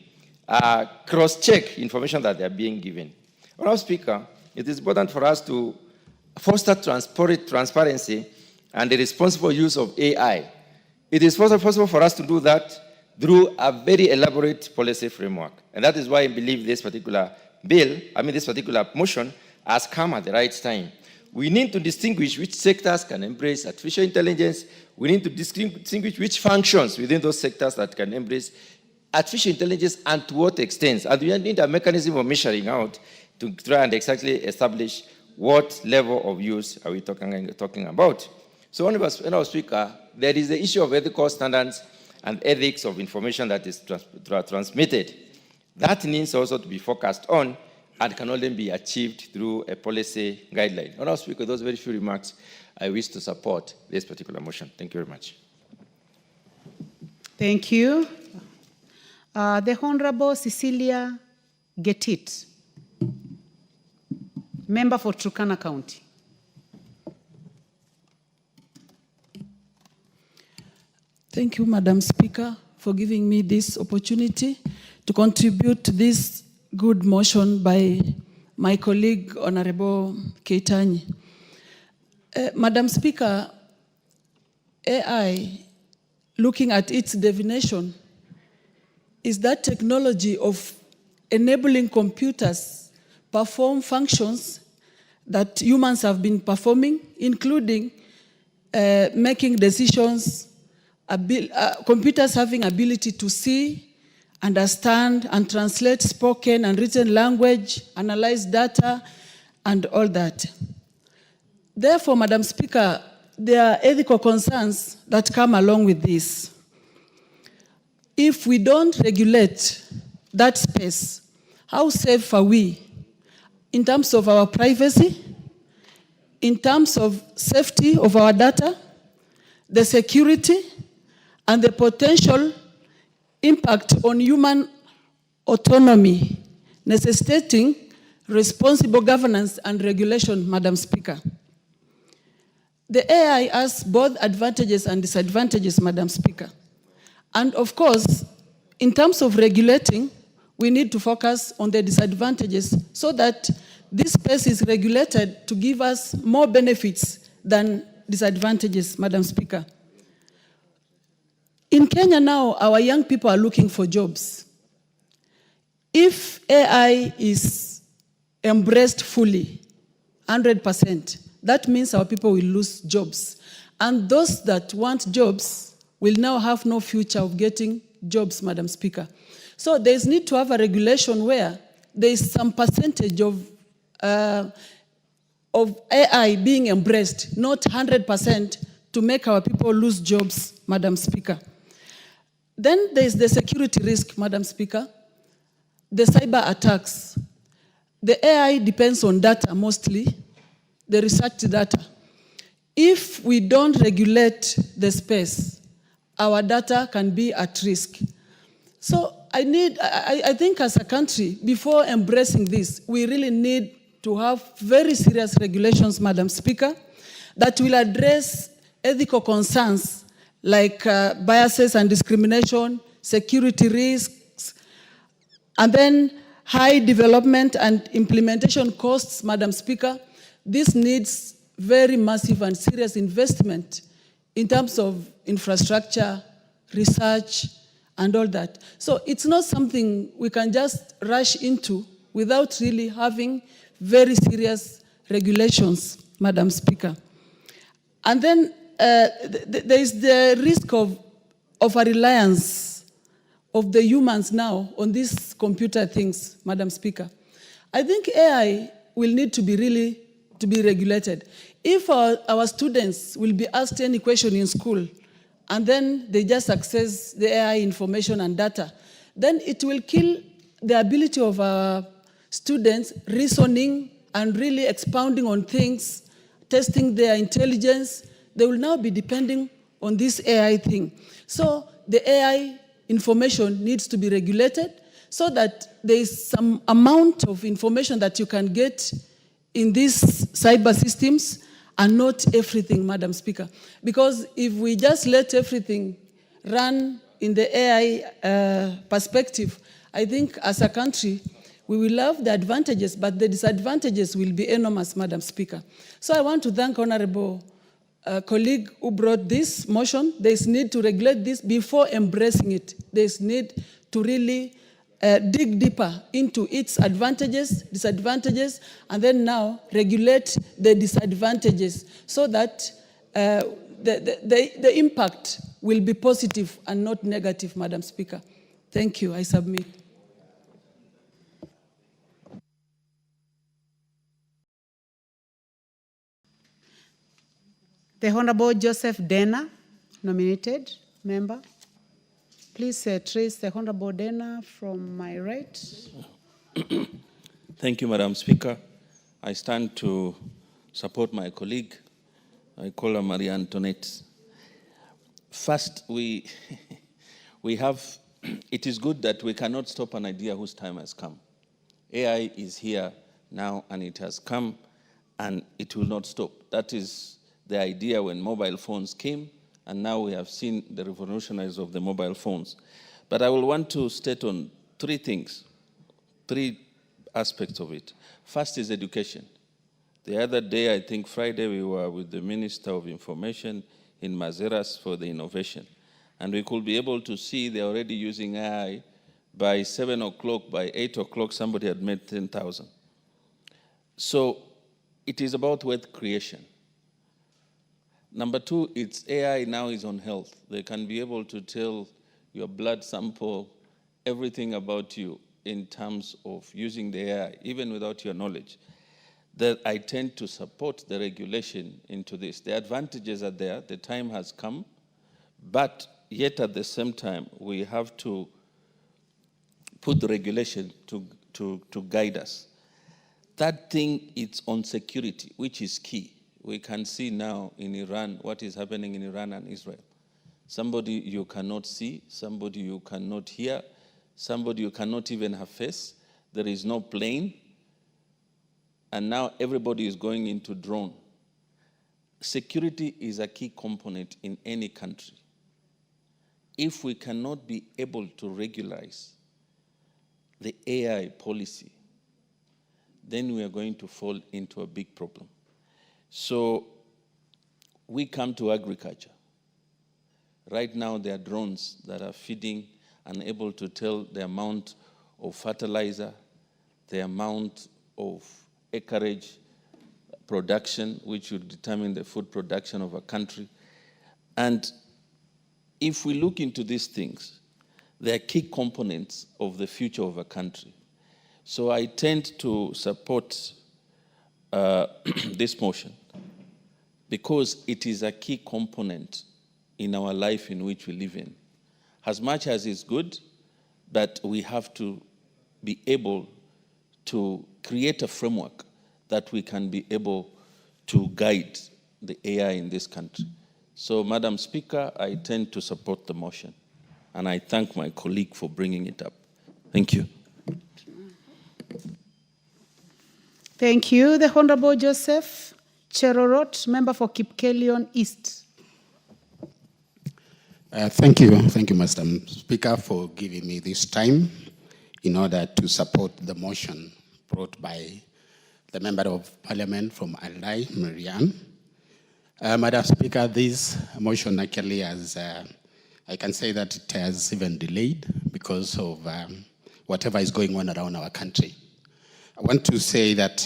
cross-check information that they are being given? Madam Speaker, it is important for us to foster transparency and the responsible use of AI. It is possible for us to do that through a very elaborate policy framework. And that is why I believe this particular this particular motion has come at the right time. We need to distinguish which sectors can embrace artificial intelligence. We need to distinguish which functions within those sectors that can embrace artificial intelligence and to what extent. And we need a mechanism of measuring out to try and exactly establish what level of use are we talking about. So, Madam Speaker, there is the issue of ethical standards and ethics of information that is transmitted. That needs also to be focused on and can only be achieved through a policy guideline. Madam Speaker, with those very few remarks, I wish to support this particular motion. Thank you very much.
Thank you. The Honorable Cecilia Getit, member for Turkana County.
Thank you, Madam Speaker, for giving me this opportunity to contribute to this good motion by my colleague, Honorable Keitany. Madam Speaker, AI looking at its definition, is that technology of enabling computers perform functions that humans have been performing, including making decisions, computers having ability to see, understand, and translate spoken and written language, analyze data, and all that. Therefore, Madam Speaker, there are ethical concerns that come along with this. If we don't regulate that space, how safe are we in terms of our privacy, in terms of safety of our data, the security, and the potential impact on human autonomy, necessitating responsible governance and regulation, Madam Speaker. The AI has both advantages and disadvantages, Madam Speaker. And of course, in terms of regulating, we need to focus on the disadvantages so that this space is regulated to give us more benefits than disadvantages, Madam Speaker. In Kenya now, our young people are looking for jobs. If AI is embraced fully, 100%, that means our people will lose jobs. And those that want jobs will now have no future of getting jobs, Madam Speaker. So there's need to have a regulation where there is some percentage of AI being embraced, not 100%, to make our people lose jobs, Madam Speaker. Then there's the security risk, Madam Speaker, the cyber attacks. The AI depends on data mostly, the research data. If we don't regulate the space, our data can be at risk. So I think as a country, before embracing this, we really need to have very serious regulations, Madam Speaker, that will address ethical concerns like biases and discrimination, security risks, and then high development and implementation costs, Madam Speaker. This needs very massive and serious investment in terms of infrastructure, research, and all that. So it's not something we can just rush into without really having very serious regulations, Madam Speaker. And then there is the risk of a reliance of the humans now on these computer things, Madam Speaker. I think AI will need to be regulated. If our students will be asked any question in school and then they just access the AI information and data, then it will kill the ability of our students reasoning and really expounding on things, testing their intelligence. They will now be depending on this AI thing. So the AI information needs to be regulated so that there is some amount of information that you can get in these cyber systems and not everything, Madam Speaker. Because if we just let everything run in the AI perspective, I think as a country, we will have the advantages, but the disadvantages will be enormous, Madam Speaker. So I want to thank Honorable colleague who brought this motion. There's need to regulate this before embracing it. There's need to really dig deeper into its advantages, disadvantages, and then now regulate the disadvantages so that the impact will be positive and not negative, Madam Speaker. Thank you. I submit.
The Honorable Joseph Dena, nominated member. Please trace the Honorable Dena from my right.
Thank you, Madam Speaker. I stand to support my colleague. I call her Maria Antoinette. First, we have, it is good that we cannot stop an idea whose time has come. AI is here now and it has come and it will not stop. That is the idea when mobile phones came, and now we have seen the revolutionaries of the mobile phones. But I will want to state on three things, three aspects of it. First is education. The other day, I think Friday, we were with the Minister of Information in Mazeras for the innovation. And we could be able to see they're already using AI. By 7 o'clock, by 8 o'clock, somebody had made 10,000. So it is about wealth creation. Number two, it's AI now is on health. They can be able to tell your blood sample, everything about you in terms of using the AI, even without your knowledge. That I tend to support the regulation into this. The advantages are there, the time has come, but yet at the same time, we have to put the regulation to guide us. Third thing, it's on security, which is key. We can see now in Iran what is happening in Iran and Israel. Somebody you cannot see, somebody you cannot hear, somebody you cannot even have face. There is no plane. And now everybody is going into drone. Security is a key component in any country. If we cannot be able to regularize the AI policy, then we are going to fall into a big problem. So we come to agriculture. Right now, there are drones that are feeding and able to tell the amount of fertilizer, the amount of acreage production, which will determine the food production of a country. And if we look into these things, they are key components of the future of a country. So I tend to support this motion because it is a key component in our life in which we live in. As much as it's good, but we have to be able to create a framework that we can be able to guide the AI in this country. So, Madam Speaker, I tend to support the motion, and I thank my colleague for bringing it up. Thank you.
Thank you. The Honorable Joseph Cherorot, member for Kipkelion East.
Thank you, Mr. Speaker, for giving me this time in order to support the motion brought by the Member of Parliament from Alai, Marianne. Madam Speaker, this motion actually has, I can say that it has even delayed because of whatever is going on around our country. I want to say that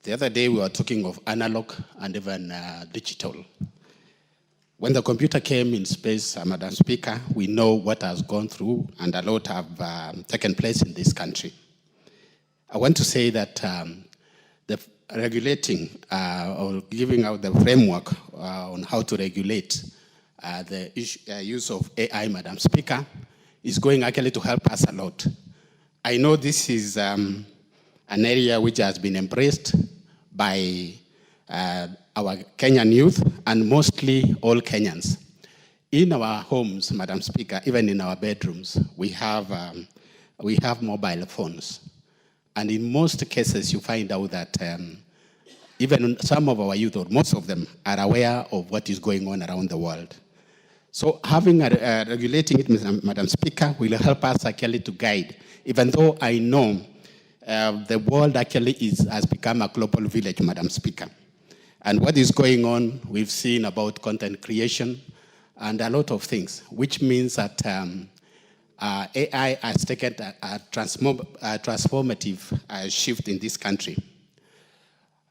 the other day we were talking of analog and even digital. When the computer came in space, Madam Speaker, we know what has gone through and a lot have taken place in this country. I want to say that the regulating or giving out the framework on how to regulate the use of AI, Madam Speaker, is going actually to help us a lot. I know this is an area which has been embraced by our Kenyan youth and mostly all Kenyans. In our homes, Madam Speaker, even in our bedrooms, we have mobile phones. And in most cases, you find out that even some of our youth, or most of them, are aware of what is going on around the world. So regulating it, Madam Speaker, will help us actually to guide, even though I know the world actually has become a global village, Madam Speaker. And what is going on, we've seen about content creation and a lot of things, which means that AI has taken a transformative shift in this country.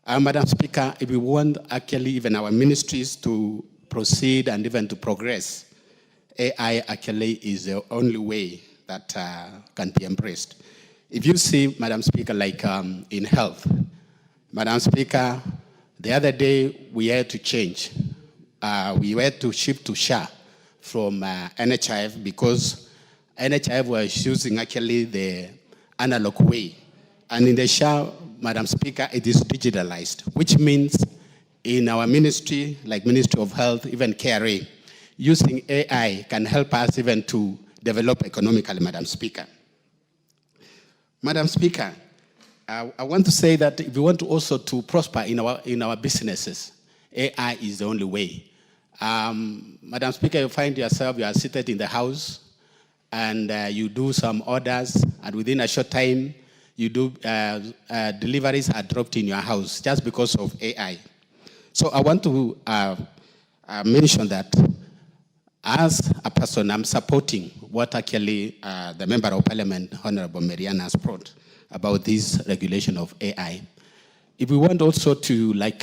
Madam Speaker, if we want actually even our ministries to proceed and even to progress, AI actually is the only way that can be embraced. If you see, Madam Speaker, like in health, Madam Speaker, the other day we had to change. We had to shift to SHA from NHIF because NHIF was using actually the analog way. And in the SHA, Madam Speaker, it is digitalized, which means in our ministry, like Ministry of Health, even KRA, using AI can help us even to develop economically, Madam Speaker. Madam Speaker, I want to say that if we want to also to prosper in our businesses, AI is the only way. Madam Speaker, you find yourself, you are seated in the house, and you do some orders, and within a short time, you do deliveries are dropped in your house just because of AI. So I want to mention that as a person, I'm supporting what actually the Member of Parliament, Honorable Marianne, has brought about this regulation of AI. If we want also to, like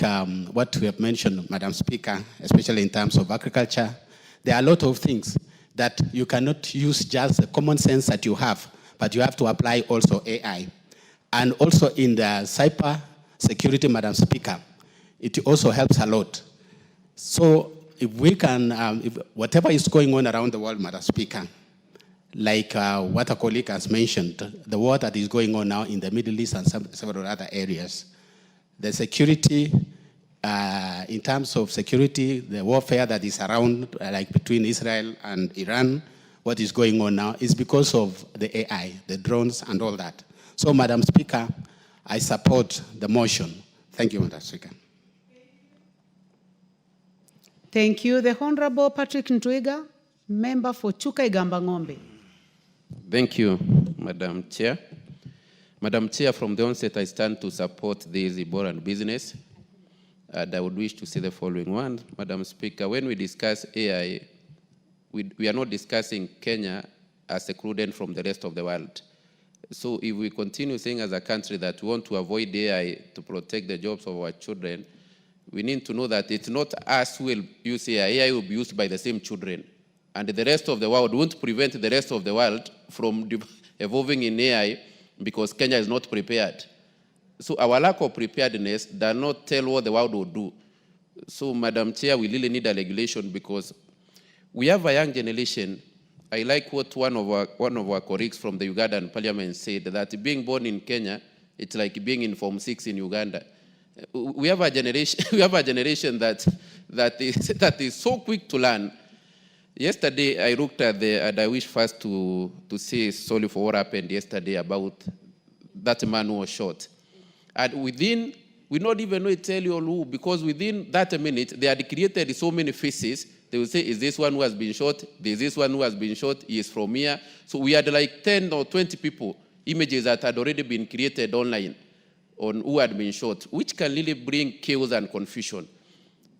what we have mentioned, Madam Speaker, especially in terms of agriculture, there are a lot of things that you cannot use just the common sense that you have, but you have to apply also AI. And also in the cyber security, Madam Speaker, it also helps a lot. So if we can, if whatever is going on around the world, Madam Speaker, like what a colleague has mentioned, the war that is going on now in the Middle East and several other areas, the security, in terms of security, the warfare that is around, like between Israel and Iran, what is going on now is because of the AI, the drones and all that. So, Madam Speaker, I support the motion. Thank you, Madam Speaker.
Thank you. The Honorable Patrick Ntwiga, member for Chuka Igamba Ng'ombe.
Thank you, Madam Chair. Madam Chair, from the onset, I stand to support this Ebola business. And I would wish to say the following one. Madam Speaker, when we discuss AI, we are not discussing Kenya as excluded from the rest of the world. So if we continue saying as a country that we want to avoid AI to protect the jobs of our children, we need to know that it's not us who will use AI. AI will be used by the same children. And the rest of the world won't prevent the rest of the world from evolving in AI because Kenya is not prepared. So our lack of preparedness does not tell what the world will do. So, Madam Chair, we really need a regulation because we have a young generation. I like what one of our colleagues from the Ugandan parliament said, that being born in Kenya, it's like being in Form 6 in Uganda. We have a generation, that is so quick to learn. Yesterday, I looked at and I wish first to say sorry for what happened yesterday about that man who was shot. And within, we not even know tell you who, because within that minute, they had created so many faces. They will say, is this one who has been shot? Is this one who has been shot? He is from here. So we had like 10 or 20 people, images that had already been created online on who had been shot, which can really bring chaos and confusion.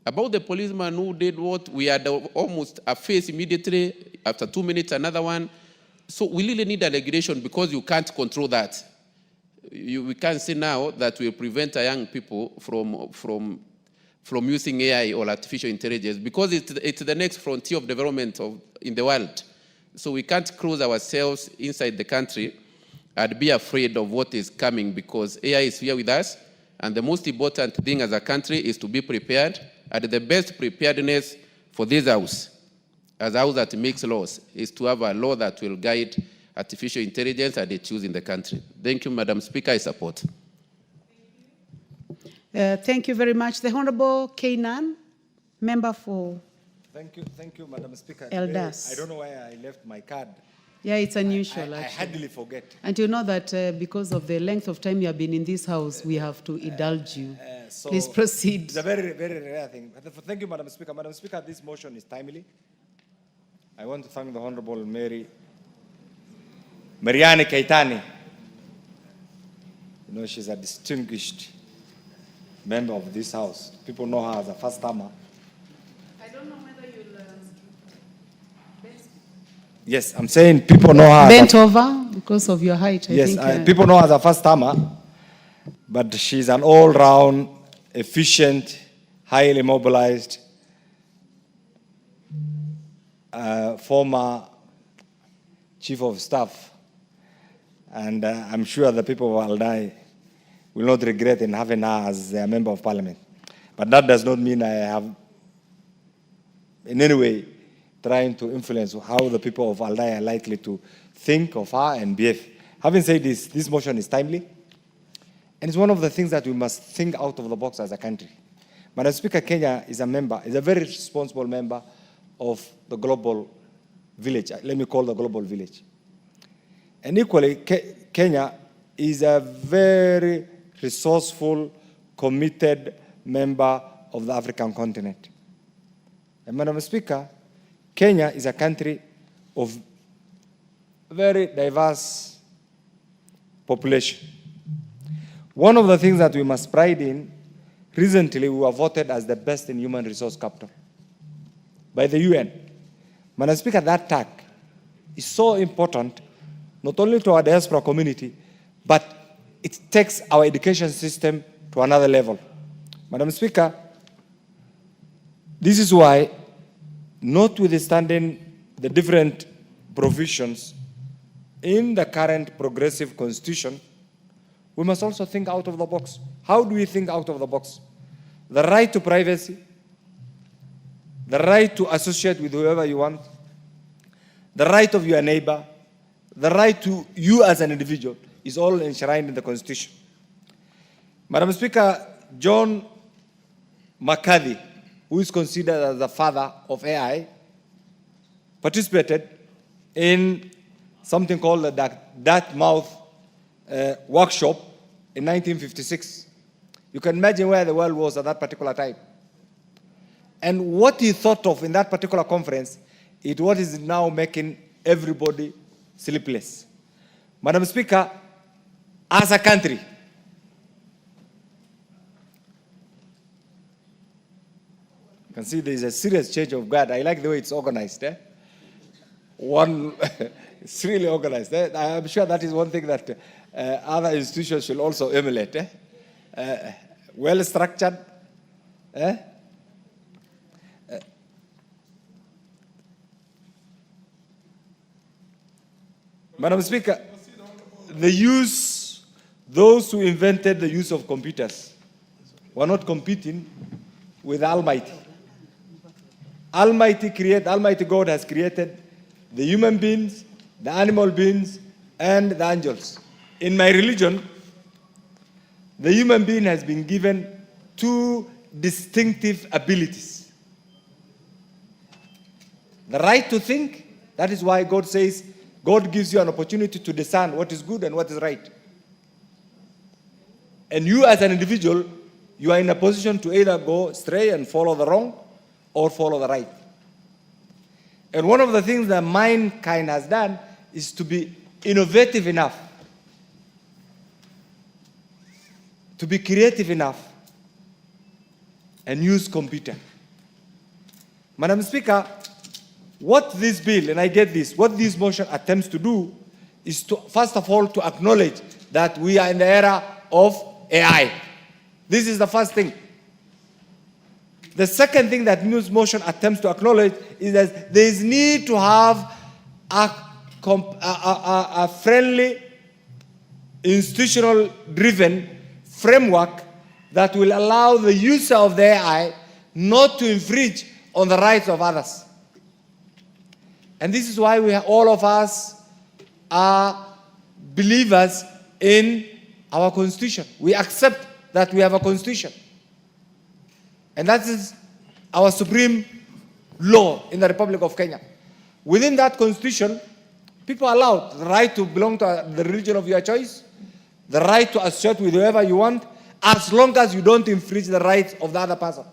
About the policeman who did what, we had almost a face immediately, after 2 minutes, another one. So we really need a regulation because you can't control that. We can't say now that will prevent young people from using AI or artificial intelligence because it's the next frontier of development in the world. So we can't close ourselves inside the country and be afraid of what is coming because AI is here with us. And the most important thing as a country is to be prepared. And the best preparedness for this house, as a house that makes laws, is to have a law that will guide artificial intelligence and its use in the country. Thank you, Madam Speaker. I support.
Thank you very much. The Honorable Kainan, member for.
Thank you, Madam Speaker.
Eldas.
I don't know why I left my card.
Yeah, it's unusual.
I hardly forget.
And you know that because of the length of time you have been in this house, we have to indulge you.
So
please proceed.
It's a very, very rare thing. Thank you, Madam Speaker. Madam Speaker, this motion is timely. I want to thank the Honorable Marianne Keitany. You know, she's a distinguished member of this house. People know her as a first-timer.
I don't know whether you'll...
Yes, I'm saying people know her.
Bent over because of your height, I think.
People know her as a first-timer, but she's an all-round, efficient, highly mobilized, former chief of staff. And I'm sure the people of Aldai will not regret in having her as a member of parliament. But that does not mean I have in any way trying to influence how the people of Aldai are likely to think of her and behave. Having said this motion is timely. And it's one of the things that we must think out of the box as a country. Madam Speaker, Kenya is a very responsible member of the global village. Let me call the global village. And equally, Kenya is a very resourceful, committed member of the African continent. And Madam Speaker, Kenya is a country of very diverse population. One of the things that we must pride in, recently we were voted as the best in human resource capital by the UN. Madam Speaker, that tag is so important, not only to our diaspora community, but it takes our education system to another level. Madam Speaker, this is why, notwithstanding the different provisions in the current progressive constitution, we must also think out of the box. How do we think out of the box? The right to privacy, the right to associate with whoever you want, the right of your neighbor, the right to you as an individual is all enshrined in the Constitution. Madam Speaker, John McCarthy, who is considered as the father of AI, participated in something called the Dartmouth workshop in 1956. You can imagine where the world was at that particular time. And what he thought of in that particular conference is what is now making everybody sleepless. Madam Speaker, as a country, you can see there is a serious change of guard. I like the way it's organized. It's really organized. I'm sure that is one thing that other institutions should also emulate. Well structured. Madam Speaker, those who invented the use of computers were not competing with Almighty. Almighty God has created the human beings, the animal beings, and the angels. In my religion, the human being has been given two distinctive abilities. The right to think, that is why God says, God gives you an opportunity to discern what is good and what is right. And you as an individual, you are in a position to either go astray and follow the wrong or follow the right. And one of the things that mankind has done is to be innovative enough, to be creative enough, and use computer. Madam Speaker, what this bill, and I get this, what this motion attempts to do is to, first of all, to acknowledge that we are in the era of AI. This is the first thing. The second thing that this motion attempts to acknowledge is that there is need to have a friendly, institutional-driven framework that will allow the user of the AI not to infringe on the rights of others. And this is why all of us are believers in our Constitution. We accept that we have a Constitution. And that is our supreme law in the Republic of Kenya. Within that Constitution, people are allowed the right to belong to the religion of your choice, the right to associate with whoever you want, as long as you don't infringe the rights of the other person.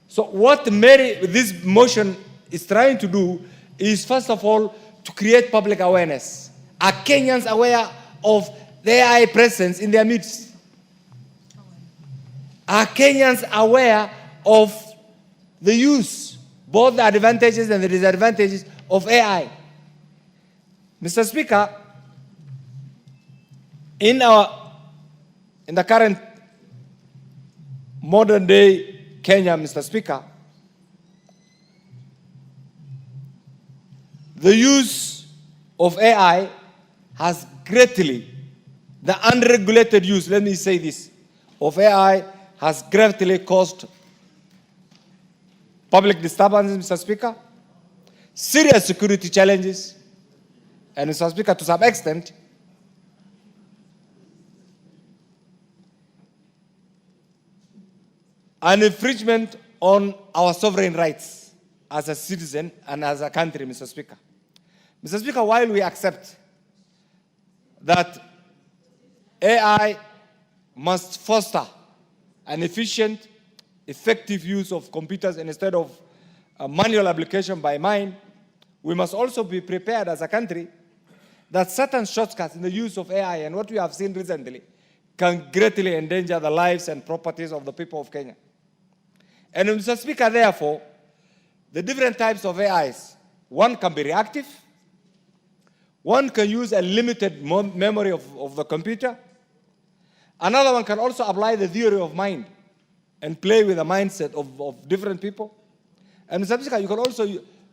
So what this motion is trying to do is, first of all, to create public awareness. Are Kenyans aware of the AI presence in their midst? Are Kenyans aware of the use, both the advantages and the disadvantages of AI? Mr. Speaker, in the current modern day Kenya, Mr. Speaker, the use of AI has greatly, the unregulated use, let me say this, of AI has greatly caused public disturbances, Mr. Speaker, serious security challenges, and Mr. Speaker, to some extent, an infringement on our sovereign rights as a citizen and as a country, Mr. Speaker. Mr. Speaker, while we accept that AI must foster an efficient, effective use of computers instead of manual application by mind, we must also be prepared as a country that certain shortcuts in the use of AI and what we have seen recently can greatly endanger the lives and properties of the people of Kenya. And Mr. Speaker, therefore, the different types of AIs. One can be reactive. One can use a limited memory of the computer. Another one can also apply the theory of mind and play with the mindset of different people. And Mr. Speaker, you can also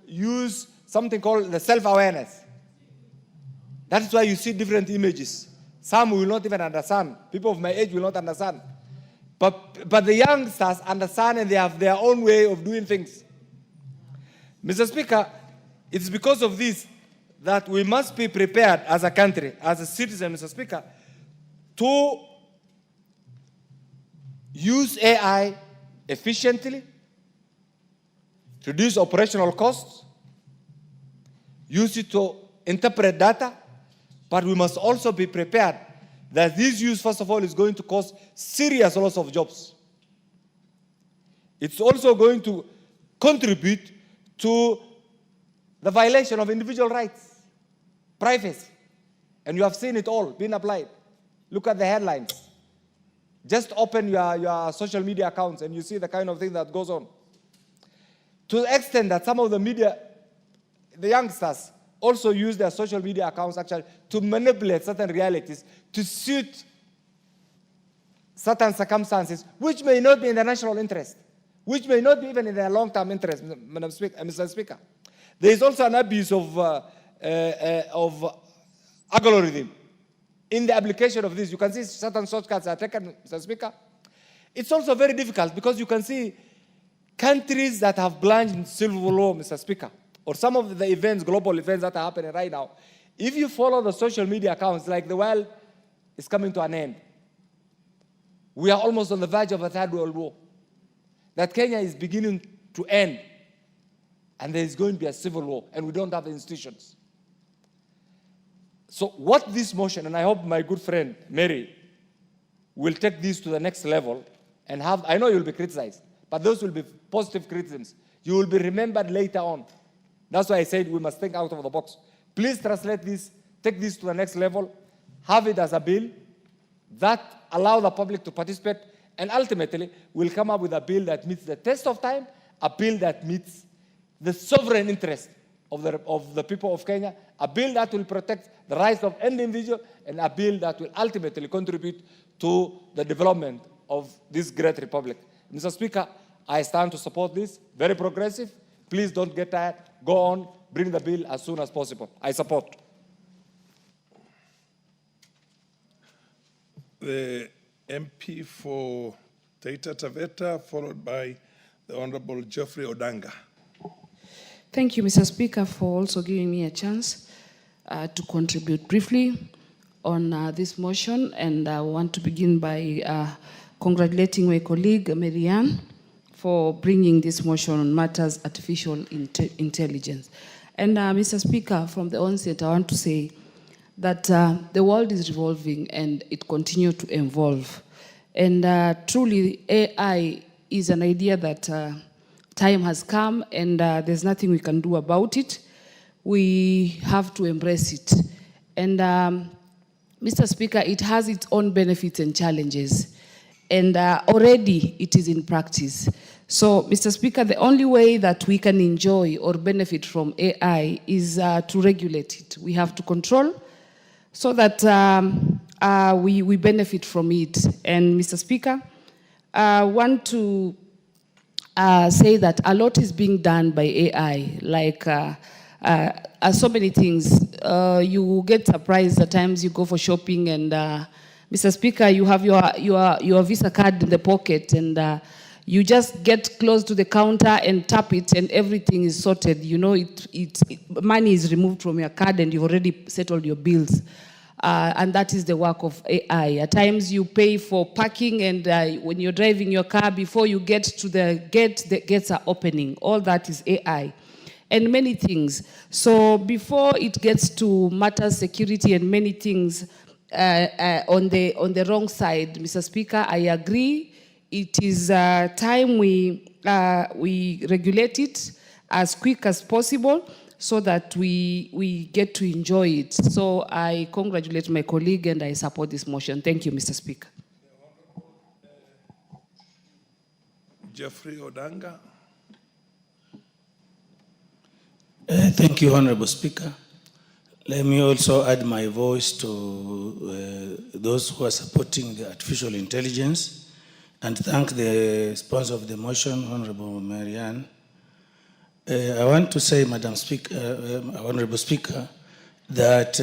use something called the self-awareness. That is why you see different images. Some will not even understand. People of my age will not understand. But the youngsters understand, and they have their own way of doing things. Mr. Speaker, it's because of this that we must be prepared as a country, as a citizen, Mr. Speaker, to use AI efficiently, reduce operational costs, use it to interpret data, but we must also be prepared that this use, first of all, is going to cause serious loss of jobs. It's also going to contribute to the violation of individual rights, privacy. And you have seen it all being applied. Look at the headlines. Just open your social media accounts and you see the kind of thing that goes on. To the extent that some of the media, the youngsters, also use their social media accounts actually to manipulate certain realities, to suit certain circumstances, which may not be in the national interest, which may not be even in their long-term interest, Mr. Speaker. There is also an abuse of algorithm in the application of this. You can see certain shortcuts are taken, Mr. Speaker. It's also very difficult because you can see countries that have plunged in civil war, Mr. Speaker, or some of the events, global events that are happening right now. If you follow the social media accounts, like the world is coming to an end. We are almost on the verge of a third world war. That Kenya is beginning to end. And there is going to be a civil war, and we don't have the institutions. So what this motion, and I hope my good friend Mary will take this to the next level and have, I know you'll be criticized, but those will be positive criticisms. You will be remembered later on. That's why I said we must think out of the box. Please translate this, take this to the next level, have it as a bill that allow the public to participate, and ultimately we'll come up with a bill that meets the test of time, a bill that meets the sovereign interest of the people of Kenya, a bill that will protect the rights of any individual, and a bill that will ultimately contribute to the development of this great republic. Mr. Speaker, I stand to support this, very progressive. Please don't get tired. Go on, bring the bill as soon as possible. I support.
The MP for Taita Taveta, followed by the Honorable Geoffrey Odanga.
Thank you, Mr. Speaker, for also giving me a chance to contribute briefly on this motion. And I want to begin by congratulating my colleague, Marianne, for bringing this motion on matters artificial intelligence. And Mr. Speaker, from the onset, I want to say that the world is revolving and it continues to evolve. And truly, AI is an idea that time has come, and there's nothing we can do about it. We have to embrace it. And Mr. Speaker, it has its own benefits and challenges. And already it is in practice. So, Mr. Speaker, the only way that we can enjoy or benefit from AI is to regulate it. We have to control so that we benefit from it. And Mr. Speaker, I want to say that a lot is being done by AI, like so many things. You get surprised at times you go for shopping and Mr. Speaker, you have your Visa card in the pocket and you just get close to the counter and tap it and everything is sorted. You know, money is removed from your card and you've already settled your bills. And that is the work of AI. At times you pay for parking and when you're driving your car, before you get to the gate, the gates are opening. All that is AI. And many things. So before it gets to matters security and many things on the wrong side, Mr. Speaker, I agree. It is time we regulate it as quick as possible so that we get to enjoy it. So I congratulate my colleague and I support this motion. Thank you, Mr. Speaker.
Geoffrey Odanga.
Thank you, Honorable Speaker. Let me also add my voice to those who are supporting the artificial intelligence and thank the sponsor of the motion, Honorable Marianne. I want to say, Madam Speaker, Honorable Speaker, that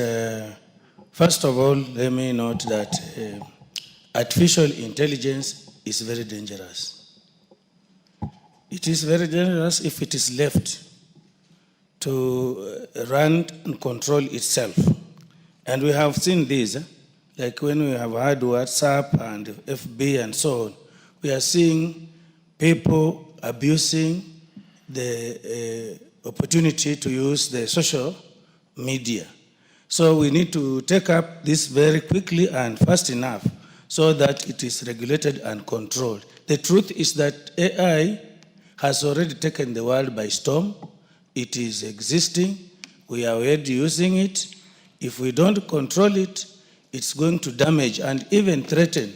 first of all, let me note that artificial intelligence is very dangerous. It is very dangerous if it is left to run and control itself. And we have seen this, like when we have had WhatsApp and FB and so on, we are seeing people abusing the opportunity to use the social media. So we need to take up this very quickly and fast enough so that it is regulated and controlled. The truth is that AI has already taken the world by storm. It is existing. We are already using it. If we don't control it, it's going to damage and even threaten,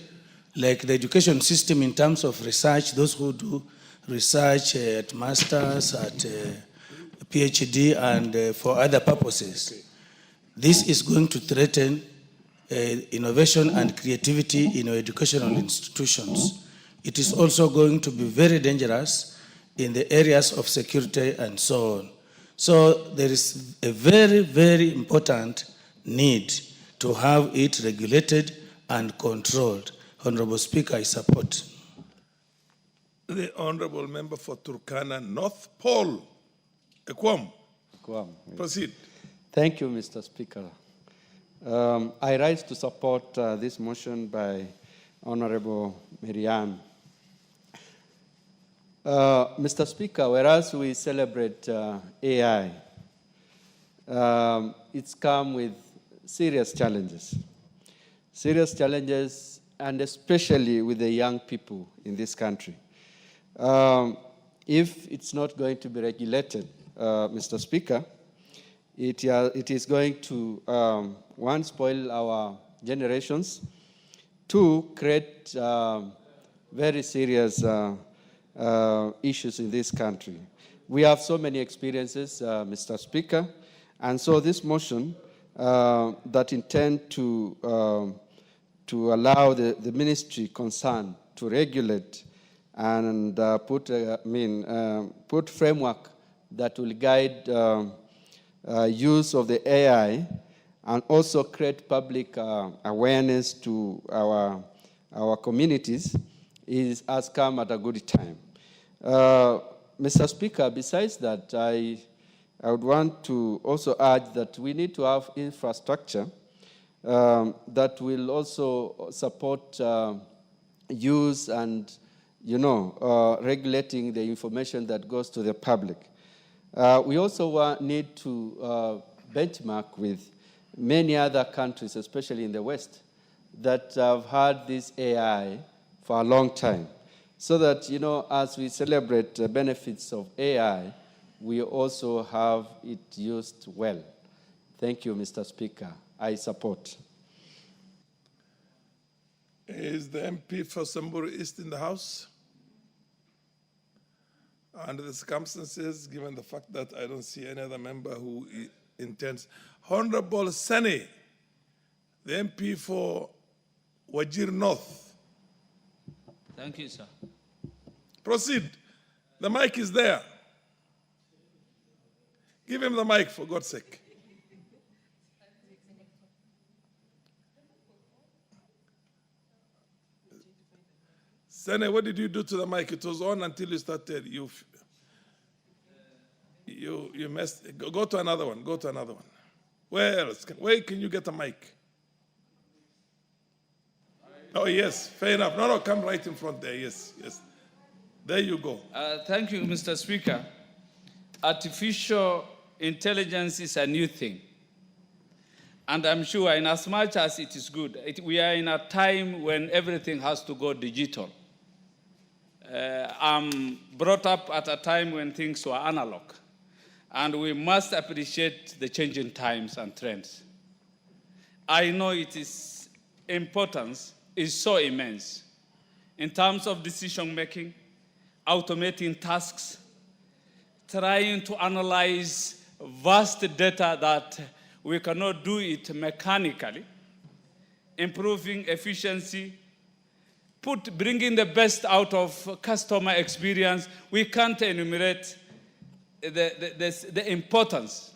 like the education system in terms of research, those who do research at masters, at PhD, and for other purposes. This is going to threaten innovation and creativity in our educational institutions. It is also going to be very dangerous in the areas of security and so on. So there is a very, very important need to have it regulated and controlled. Honorable Speaker, I support.
The Honorable Member for Turkana North, Paul Ekwam. Proceed.
Thank you, Mr. Speaker. I rise to support this motion by Honorable Marianne. Mr. Speaker, whereas we celebrate AI, it's come with serious challenges, and especially with the young people in this country. If it's not going to be regulated, Mr. Speaker, it is going to, one, spoil our generations, two, create very serious issues in this country. We have so many experiences, Mr. Speaker, and so this motion that intend to allow the ministry concerned to regulate and put framework that will guide use of the AI and also create public awareness to our communities has come at a good time. Mr. Speaker, besides that, I would want to also urge that we need to have infrastructure that will also support use and, regulating the information that goes to the public. We also need to benchmark with many other countries, especially in the West, that have had this AI for a long time, so that, as we celebrate the benefits of AI, we also have it used well. Thank you, Mr. Speaker. I support.
Is the MP for Samburu East in the House? Under the circumstances, given the fact that I don't see any other member who intends. Honorable Sani, the MP for Wajir North.
Thank you, sir.
Proceed. The mic is there. Give him the mic, for God's sake. Sene, what did you do to the mic? It was on until you started. You messed. Go to another one. Go to another one. Where else? Where can you get a mic? Oh, yes. Fair enough. No, come right in front there. Yes, yes. There you go.
Thank you, Mr. Speaker. Artificial intelligence is a new thing. And I'm sure in as much as it is good, we are in a time when everything has to go digital. I'm brought up at a time when things were analog. And we must appreciate the changing times and trends. I know its importance is so immense in terms of decision making, automating tasks, trying to analyze vast data that we cannot do it mechanically, improving efficiency, bringing the best out of customer experience. We can't enumerate the importance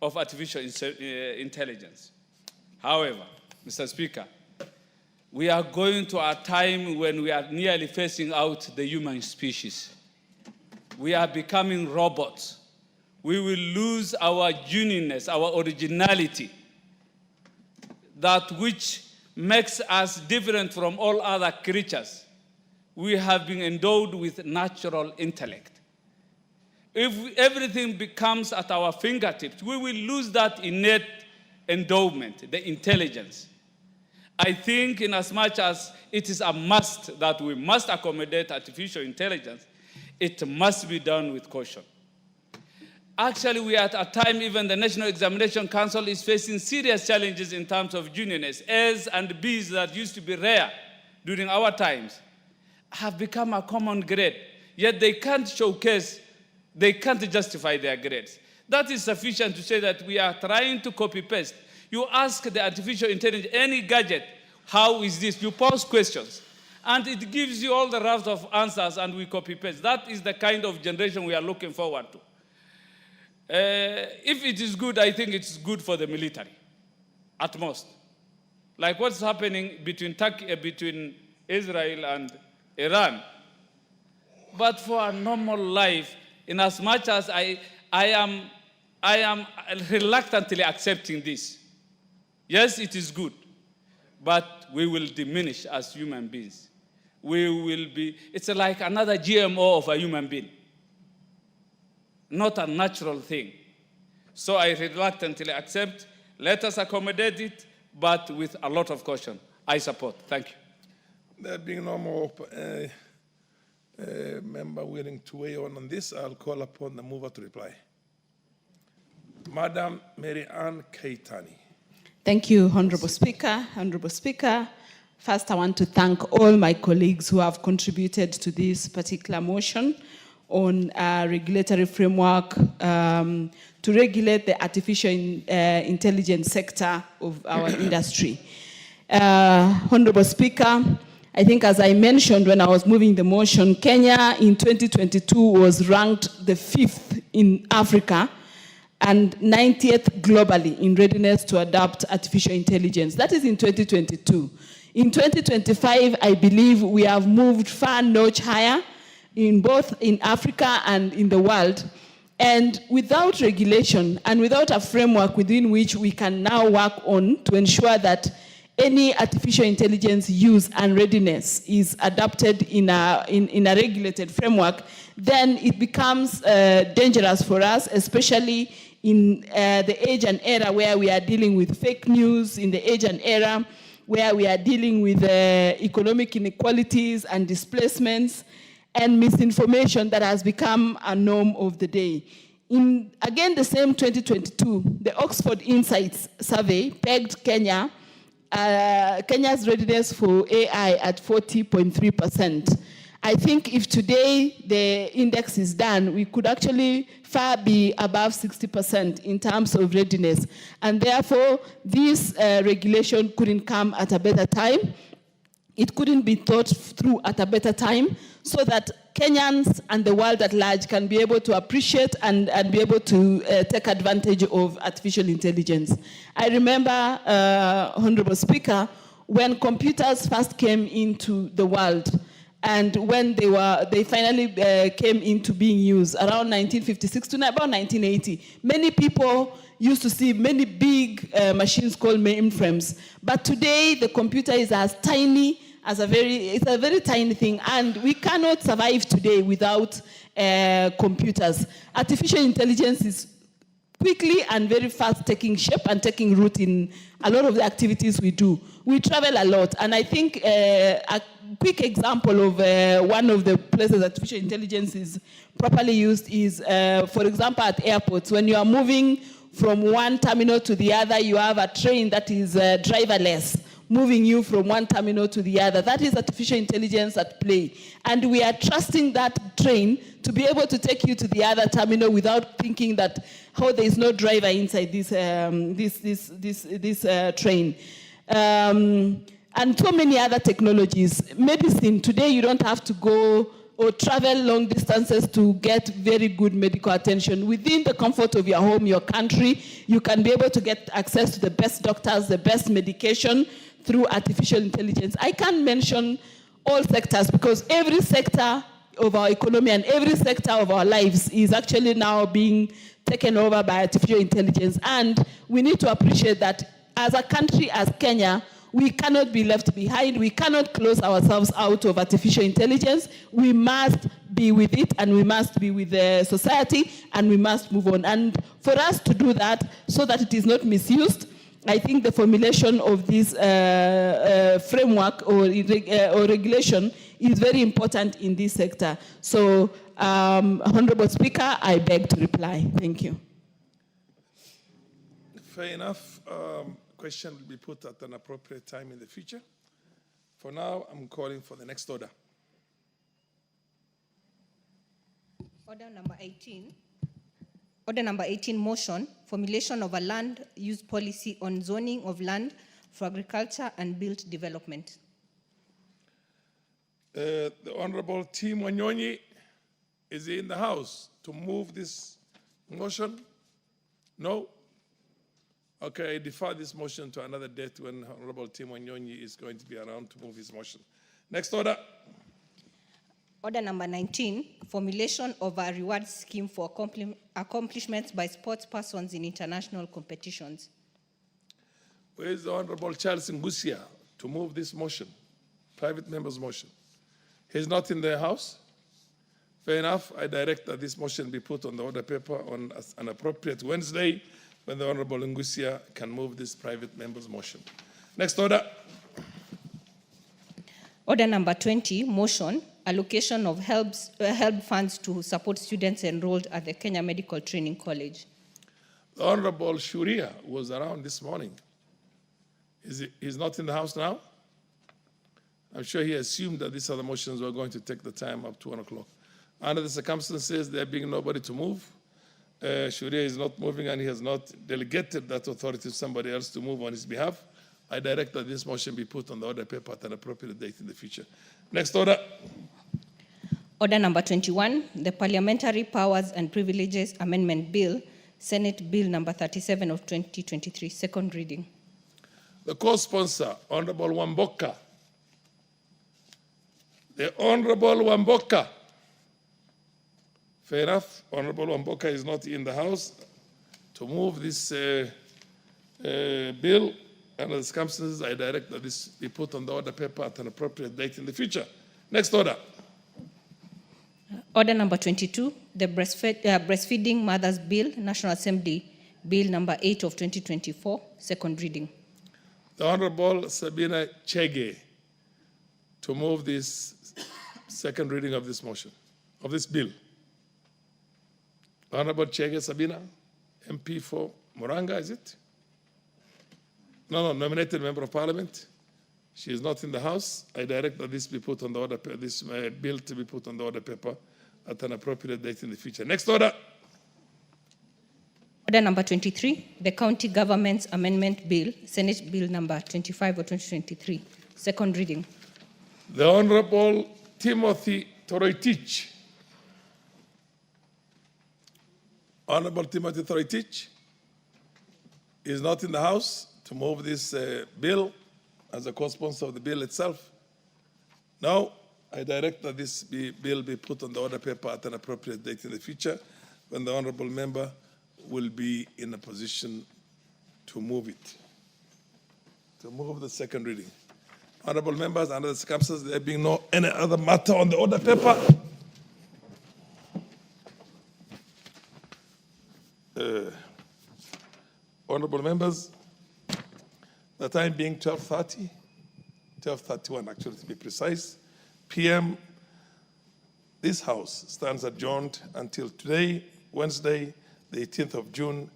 of artificial intelligence. However, Mr. Speaker, we are going to a time when we are nearly phasing out the human species. We are becoming robots. We will lose our uniqueness, our originality, that which makes us different from all other creatures. We have been endowed with natural intellect. If everything becomes at our fingertips, we will lose that innate endowment, the intelligence. I think in as much as it is a must that we must accommodate artificial intelligence, it must be done with caution. Actually, we are at a time even the National Examination Council is facing serious challenges in terms of uniqueness. A's and B's that used to be rare during our times have become a common grade, yet they can't showcase, they can't justify their grades. That is sufficient to say that we are trying to copy-paste. You ask the artificial intelligence, any gadget, how is this? You pose questions, and it gives you all the raft of answers, and we copy-paste. That is the kind of generation we are looking forward to. If it is good, I think it's good for the military, at most. Like what's happening between Israel and Iran. But for a normal life, in as much as I am reluctantly accepting this. Yes, it is good, but we will diminish as human beings. We will be, it's like another GMO of a human being, not a natural thing. So I reluctantly accept, let us accommodate it, but with a lot of caution. I support. Thank you.
There being no more member willing to weigh on this, I'll call upon the mover to reply. Madam Mary Ann Keitani.
Thank you, Honorable Speaker. Honorable Speaker, first I want to thank all my colleagues who have contributed to this particular motion on a regulatory framework to regulate the artificial intelligence sector of our industry. Honorable Speaker, I think as I mentioned when I was moving the motion, Kenya in 2022 was ranked the 5th in Africa and 90th globally in readiness to adopt artificial intelligence. That is in 2022. In 2025, I believe we have moved far notch higher in both in Africa and in the world. And without regulation and without a framework within which we can now work on to ensure that any artificial intelligence use and readiness is adopted in a regulated framework, then it becomes dangerous for us, especially in the age and era where we are dealing with fake news, in the age and era where we are dealing with economic inequalities and displacements and misinformation that has become a norm of the day. In, again, the same 2022, the Oxford Insights survey pegged Kenya's readiness for AI at 40.3%. I think if today the index is done, we could actually far be above 60% in terms of readiness. And therefore, this regulation couldn't come at a better time. It couldn't be thought through at a better time so that Kenyans and the world at large can be able to appreciate and be able to take advantage of artificial intelligence. I remember, Honorable Speaker, when computers first came into the world and when they finally came into being used around 1956 to about 1980, many people used to see many big machines called mainframes. But today, the computer is as tiny as it's a very tiny thing, and we cannot survive today without computers. Artificial intelligence is quickly and very fast taking shape and taking root in a lot of the activities we do. We travel a lot, and I think a quick example of one of the places artificial intelligence is properly used is, for example, at airports. When you are moving from one terminal to the other, you have a train that is driverless. moving you from one terminal to the other. That is artificial intelligence at play. And we are trusting that train to be able to take you to the other terminal without thinking that, oh, there is no driver inside this train. And so many other technologies. Medicine, today you don't have to go or travel long distances to get very good medical attention. Within the comfort of your home, your country, you can be able to get access to the best doctors, the best medication through artificial intelligence. I can't mention all sectors because every sector of our economy and every sector of our lives is actually now being taken over by artificial intelligence. And we need to appreciate that as a country, as Kenya, we cannot be left behind. We cannot close ourselves out of artificial intelligence. We must be with it, and we must be with the society, and we must move on. And for us to do that, so that it is not misused, I think the formulation of this framework or regulation is very important in this sector. So, Honorable Speaker, I beg to reply. Thank you.
Fair enough. Question will be put at an appropriate time in the future. For now, I'm calling for the next order.
Order number 18. Order number 18, motion, formulation of a land use policy on zoning of land for agriculture and built development.
The Honorable Tim Wanyonyi is in the House to move this motion? No? Okay, I defer this motion to another date when Honorable Tim Wanyonyi is going to be around to move his motion. Next order.
Order number 19, formulation of a reward scheme for accomplishments by sports persons in international competitions.
Where is the Honorable Charles Ngusia to move this motion, private member's motion? He's not in the House? Fair enough. I direct that this motion be put on the order paper on an appropriate Wednesday when the Honorable Ngusia can move this private member's motion. Next order.
Order number 20, motion, allocation of help funds to support students enrolled at the Kenya Medical Training College.
The Honorable Shuria was around this morning. He's not in the House now? I'm sure he assumed that these other motions were going to take the time up to 1 o'clock. Under the circumstances, there being nobody to move, Shuria is not moving and he has not delegated that authority to somebody else to move on his behalf. I direct that this motion be put on the order paper at an appropriate date in the future. Next order.
Order number 21, the Parliamentary Powers and Privileges Amendment Bill, Senate Bill number 37 of 2023, second reading.
The co-sponsor, Honorable Wamboka. The Honorable Wamboka. Fair enough. Honorable Wamboka is not in the House to move this bill. Under the circumstances, I direct that this be put on the order paper at an appropriate date in the future. Next order.
Order number 22, the Breastfeeding Mothers Bill, National Assembly Bill number 8 of 2024, second reading.
The Honorable Sabina Chege to move this second reading of this motion, of this bill. Honorable Chege Sabina, MP for Moranga, is it? No, nominated member of parliament. She is not in the House. I direct that this be put on the order, this bill to be put on the order paper at an appropriate date in the future. Next order.
Order number 23, the County Government's Amendment Bill, Senate Bill number 25 of 2023, second reading.
The Honorable Timothy Toroitich. Honorable Timothy Toroitich is not in the House to move this bill as a co-sponsor of the bill itself. Now, I direct that this bill be put on the order paper at an appropriate date in the future when the honorable member will be in a position to move it, to move the second reading. Honorable members, under the circumstances, there being no any other matter on the order paper, honorable members, the time being 12:31 actually to be precise, p.m., this House stands adjourned until today, Wednesday, the 18th of June,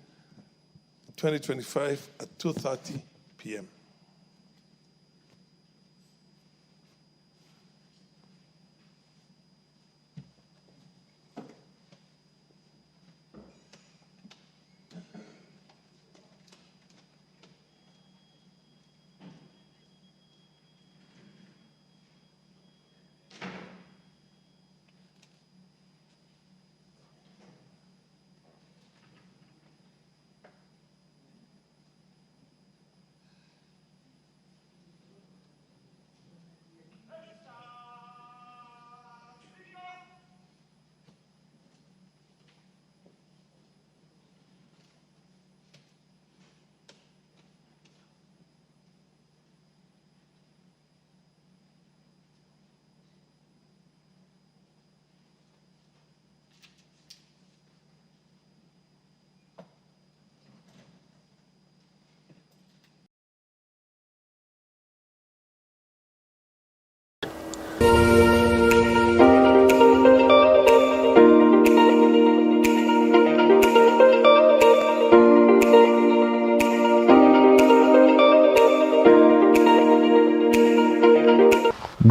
2025 at 2:30 p.m.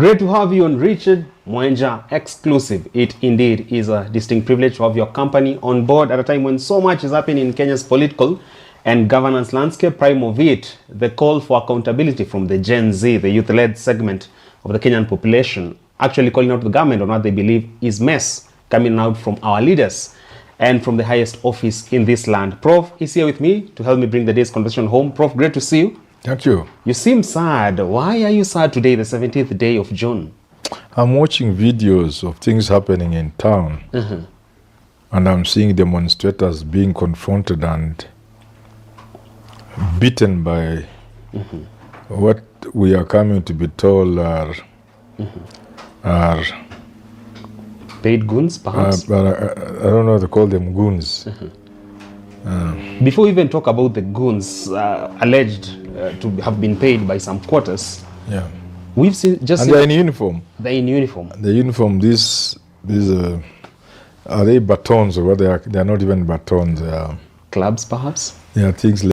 Great to have you on Richard Mwenja Exclusive. It indeed is a distinct privilege to have your company on board at a time when so much is happening in Kenya's political and governance landscape. Prime of it, the call for accountability from the Gen Z, the youth-led segment of the Kenyan population, actually calling out the government on what they believe is mess coming out from our leaders and from the highest office in this land. Prof is here with me to help me bring the day's conversation home. Prof, great to see you.
Thank you.
You seem sad. Why are you sad today, the 17th day of June?
I'm watching videos of things happening in town, and I'm seeing demonstrators being confronted and beaten by what we are coming to be told are
paid goons, perhaps?
But I don't know, they call them goons.
Before we even talk about the goons alleged to have been paid by some quarters,
yeah,
we've seen just.
And they're in uniform.
They're in uniform.
The uniform. These are they batons or what they are? They are not even batons.
Clubs, perhaps.
Yeah, things.